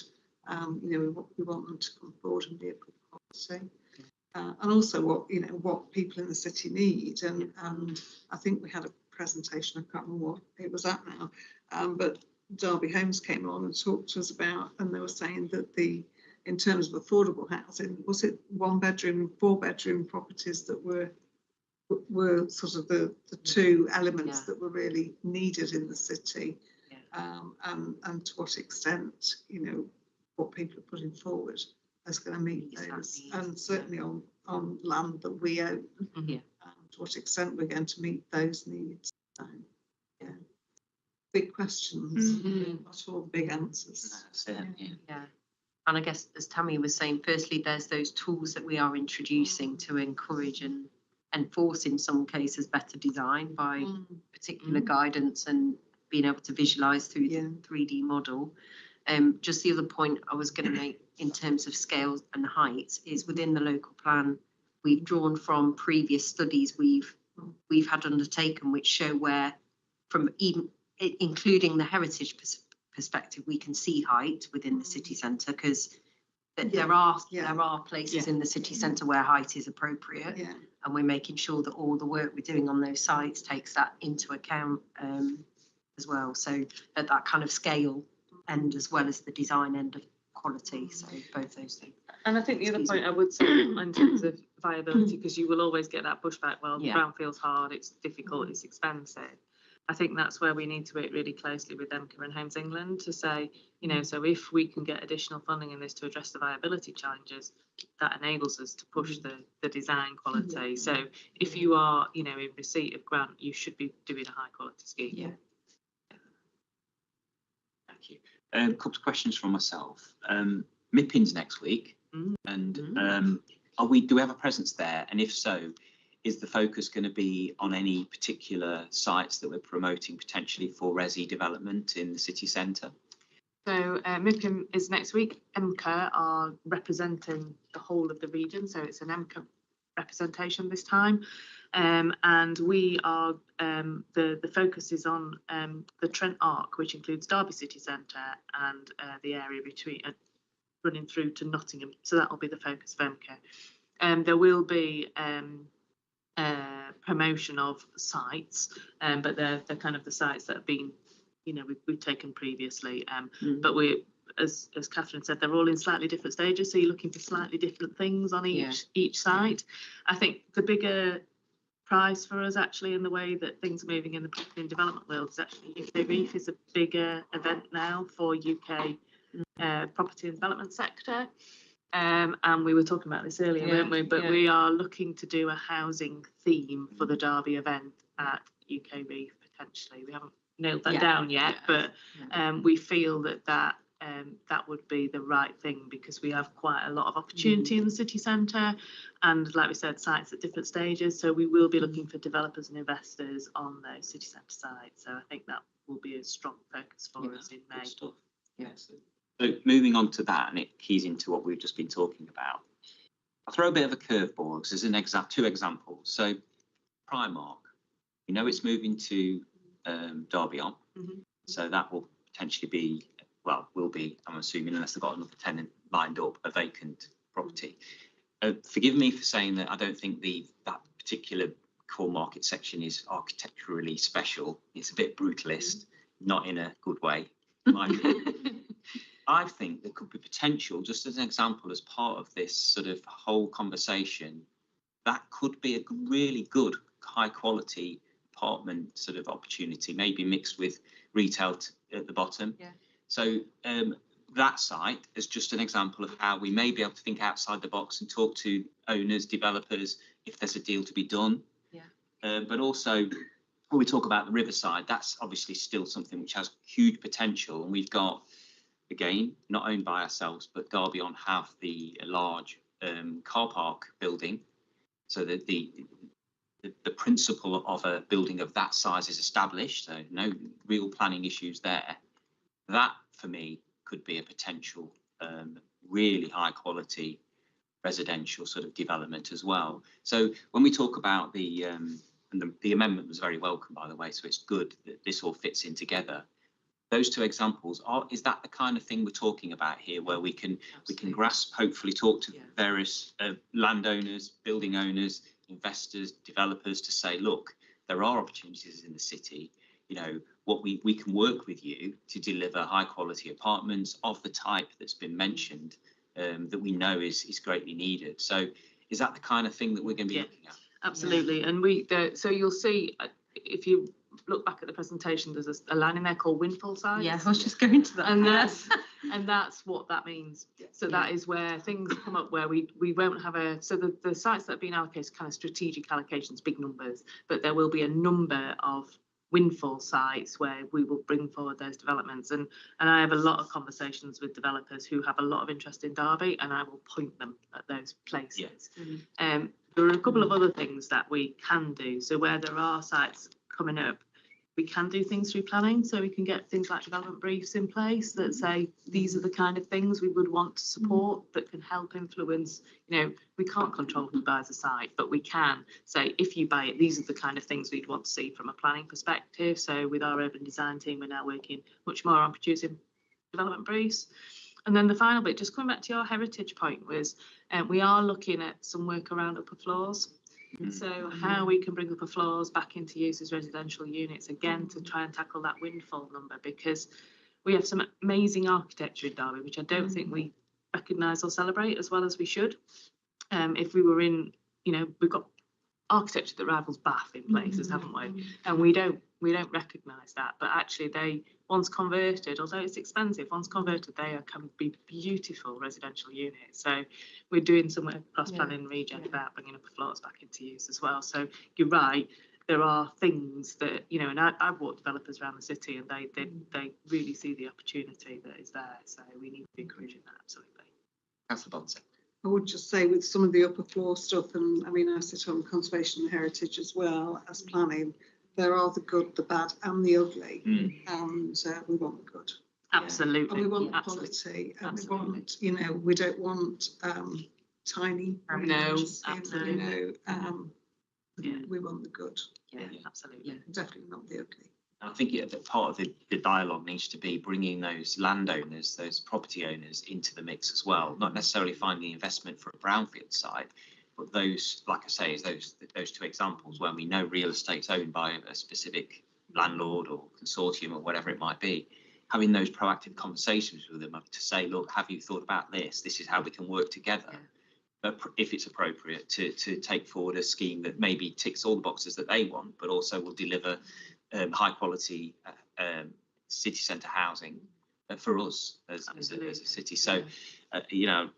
You know, we want them to come forward and be of good quality. and also what people in the city need. And I think we had a presentation, I can't remember what it was at now, but Derby Homes came along and talked to us about, and they were saying that in terms of affordable housing, was it 1-bedroom, 4-bedroom properties that were sort of the two elements that were really needed in the city, and to what extent, what people are putting forward is going to meet those, and certainly on land that we own, to what extent we're going to meet those needs. So, big questions, not all big answers. Yeah. And I guess, as Tammy was saying, firstly, there's those tools that we are introducing to encourage and enforce, in some cases, better design by particular guidance and being able to visualise through the 3D model. Just the other point I was going to make in terms of scales and heights is within the local plan, we've drawn from previous studies we've had undertaken, which show where, from even including the heritage perspective, we can see height within the city centre, because there are places in the city centre where height is appropriate, and we're making sure that all the work we're doing on those sites takes that into account as well. So at that kind of scale end as well as the design end of quality. So both those things. And I think the other point I would say in terms of viability, because you will always get that pushback, well, brownfield's hard, it's difficult, it's expensive. I think that's where we need to work really closely with MCA and Homes England to say, so if we can get additional funding in this to address the viability challenges, that enables us to push the design quality. So if you are, in receipt of grant, you should be doing a high quality scheme. Thank you. A couple of questions from myself. MIPIM's next week, and do we have a presence there? And if so, is the focus going to be on any particular sites that we're promoting potentially for resi development in the city centre? So MIPIM is next week. MCA are representing the whole of the region, so it's an MCA representation this time. And we are, the focus is on the Trent Arc, which includes Derby City Centre and the area between running through to Nottingham. So that will be the focus of MCA. There will be promotion of sites, but they're kind of the sites that have been, we've taken previously. But we, as Catherine said, they're all in slightly different stages. So you're looking for slightly different things on each site. I think the bigger prize for us actually in the way that things are moving in the property and development world is actually UK Reef is a bigger event now for UK property and development sector. And we were talking about this earlier, weren't we? But we are looking to do a housing theme for the Derby event at UK Reef potentially. We haven't nailed that down yet, but we feel that would be the right thing, because we have quite a lot of opportunity in the city centre, and like we said, sites at different stages. So we will be looking for developers and investors on those city centre sites. So I think that will be a strong focus for us in May. Stuff. Yes. So moving on to that, and it keys into what we've just been talking about. I'll throw a bit of a curveball because there's two examples. So Primark, it's moving to Derby on, so that will potentially be, will be, I'm assuming, unless they've got another tenant lined up, a vacant property. Forgive me for saying that I don't think that particular core market section is architecturally special. It's a bit brutalist, not in a good way. I think there could be potential, just as an example, as part of this sort of whole conversation, that could be a really good, high quality apartment sort of opportunity, maybe mixed with retail at the bottom. So that site is just an example of how we may be able to think outside the box and talk to owners, developers, if there's a deal to be done. But also, when we talk about the Riverside, that's obviously still something which has huge potential, and we've got, again, not owned by ourselves, but Derby on have the large car park building, so that the principle of a building of that size is established, so no real planning issues there. That, for me, could be a potential really high quality residential sort of development as well. So when we talk about and the amendment was very welcome, by the way, so it's good that this all fits in together. those two examples is that the kind of thing we're talking about here, where we can grasp, hopefully talk to various landowners, building owners, investors, developers to say, look, there are opportunities in the city. You know, what we can work with you to deliver high quality apartments of the type that's been mentioned, that we know is greatly needed. So is that the kind of thing that we're going to be looking at? Absolutely. And so you'll see, if you look back at the presentation, there's a line in there called windfall sites. Yeah, I was just going to that. And that's what that means. So that is where things come up where we won't have so the sites that have been allocated, kind of strategic allocations, big numbers, but there will be a number of windfall sites where we will bring forward those developments. And I have a lot of conversations with developers who have a lot of interest in Derby, and I will point them at those places. There are a couple of other things that we can do. So where there are sites coming up, we can do things through planning. So we can get things like development briefs in place that say these are the kind of things we would want to support that can help influence. You know, we can't control who buys a site, but we can say, if you buy it, these are the kind of things we'd want to see from a planning perspective. So with our urban design team, we're now working much more on producing development briefs. And then the final bit, just coming back to your heritage point, was we are looking at some work around upper floors. So how we can bring upper floors back into use as residential units, again, to try and tackle that windfall number, because we have some amazing architecture in Derby, which I don't think we recognise or celebrate as well as we should. If we were in, you know, we've got architecture that rivals Bath in places, haven't we? And we don't recognise that, but actually they, once converted, although it's expensive, once converted, can be beautiful residential units. So we're doing some work across planning and regen about bringing upper floors back into use as well. So you're right, there are things that, you know, and I've walked developers around the city, and they really see the opportunity that is there. So we need to be encouraging that, absolutely. Councillor Bonson. I would just say, with some of the upper floor stuff, and I mean, I sit on conservation and heritage as well as planning, there are the good, the bad and the ugly, and we want the good. Absolutely. And we want the quality, and we want, you know, we don't want tiny. No, absolutely. You know, we want the good. Yeah, absolutely. Definitely not the ugly. I think part of the dialogue needs to be bringing those landowners, those property owners into the mix as well, not necessarily finding investment for a brownfield site, but those, like I say, is those two examples where we know real estate's owned by a specific landlord or consortium or whatever it might be, having those proactive conversations with them to say, look, have you thought about this? This is how we can work together. If it's appropriate to take forward a scheme that maybe ticks all the boxes that they want, but also will deliver high quality city centre housing for us as a city. So, you know,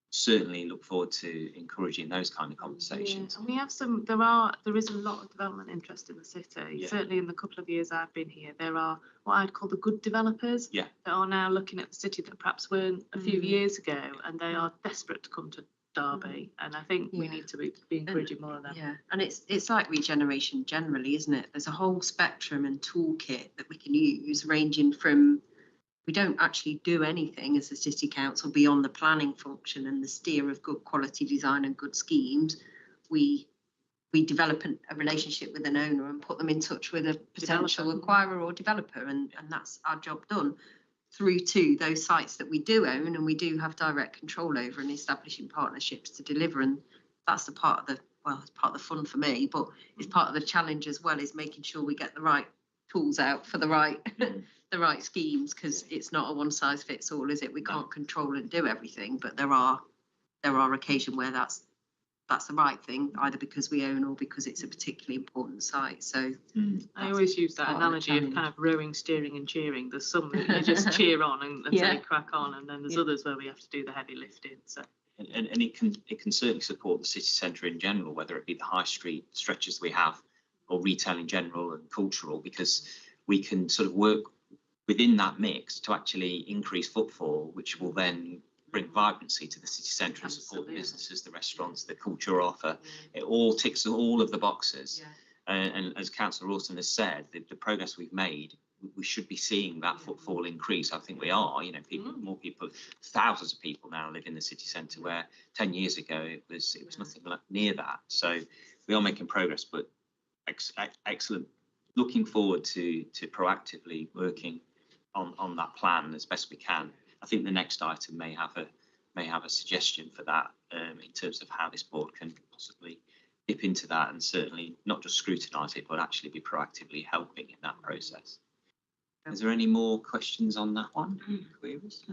certainly look forward to encouraging those kind of conversations. And we have there is a lot of development interest in the city. Certainly in the couple of years I've been here, there are what I'd call the good developers that are now looking at the city that perhaps weren't a few years ago, and they are desperate to come to Derby, and I think we need to be encouraging more of them. Yeah, and it's like regeneration generally, isn't it? There's a whole spectrum and toolkit that we can use, ranging from, we don't actually do anything as a city council beyond the planning function and the steer of good quality design and good schemes. We develop a relationship with an owner and put them in touch with a potential acquirer or developer, and that's our job done, through to those sites that we do own and we do have direct control over, and establishing partnerships to deliver. And that's the part of the, well, it's part of the fun for me, but it's part of the challenge as well, is making sure we get the right tools out for the right the right schemes, because it's not a one size fits all, is it? We can't control and do everything, but there are occasions where that's the right thing, either because we own or because it's a particularly important site. So I always use that analogy of kind of rowing, steering and cheering. There's some that you just cheer on and say crack on, and then there's others where we have to do the heavy lifting. So and it can certainly support the city centre in general, whether it be the high street stretches we have or retail in general and cultural, because we can sort of work within that mix to actually increase footfall, which will then bring vibrancy to the city centre and support the businesses, the restaurants, the culture offer. It all ticks all of the boxes. And as Councillor Rawson has said, the progress we've made, we should be seeing that footfall increase. I think we are. You know, more people, thousands of people now live in the city centre, where 10 years ago it was nothing near that. So we are making progress, but excellent. Looking forward to proactively working on that plan as best we can. I think the next item may have a suggestion for that in terms of how this board can possibly dip into that and certainly not just scrutinise it, but actually be proactively helping in that process. Is there any more questions on that one? Queries?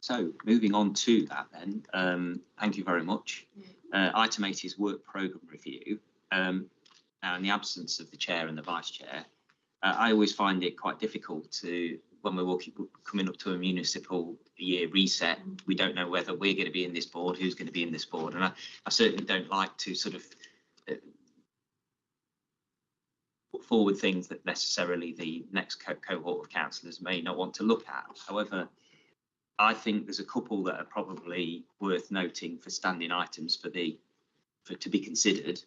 So moving on to that then, thank you very much. Item 8 is work programme review. Now, in the absence of the chair and the vice chair, I always find it quite difficult to, when we're coming up to a municipal year reset, we don't know whether we're going to be in this board, who's going to be in this board. And I certainly don't like to sort of put forward things that necessarily the next cohort of councillors may not want to look at. However, I think there's a couple that are probably worth noting for standing items to be considered,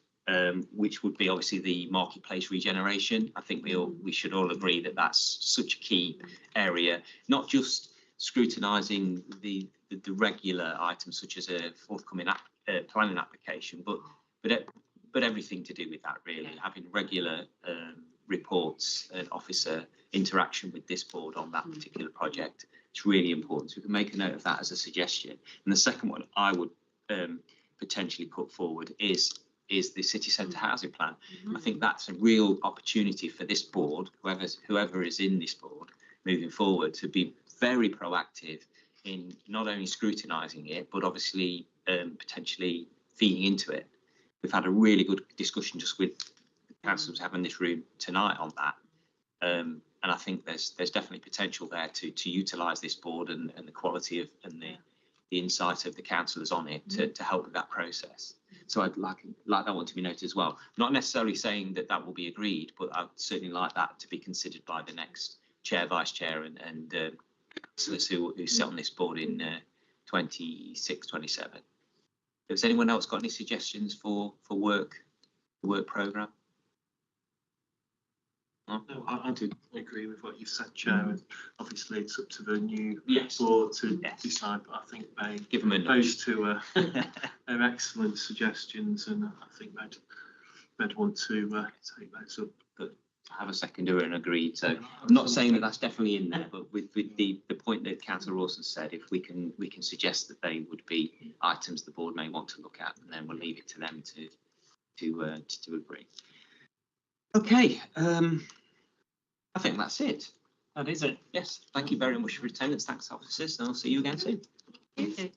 which would be obviously the marketplace regeneration. I think we should all agree that that's such a key area, not just scrutinising the regular items such as a forthcoming planning application, but everything to do with that really, having regular reports and officer interaction with this board on that particular project. It's really important. So we can make a note of that as a suggestion. And the second one I would potentially put forward is the city centre housing plan. I think that's a real opportunity for this board, whoever is in this board moving forward, to be very proactive in not only scrutinising it, but obviously potentially feeding into it. We've had a really good discussion just with the councillors having this room tonight on that. And I think there's definitely potential there to utilise this board and the quality of and the insight of the councillors on it to help with that process. So I'd like that one to be noted as well. Not necessarily saying that will be agreed, but I'd certainly like that to be considered by the next chair, vice chair, and councillors who sit on this board in 26, 27. Has anyone else got any suggestions for work programme? No, I do agree with what you've said, Chair. And obviously, it's up to the new Yes. board to decide. But I think Give them a those two are excellent suggestions, and I think they'd want to take those up. But have a seconder and agreed. So I'm not saying that that's definitely in there, but with the point that Councillor Rawson said, if we can suggest that they would be items the board may want to look at, and then we'll leave it to them to agree. Okay. I think that's it. That is it. Yes. Thank you very much for your attendance. Thanks, officers, and I'll see you again soon. Okay.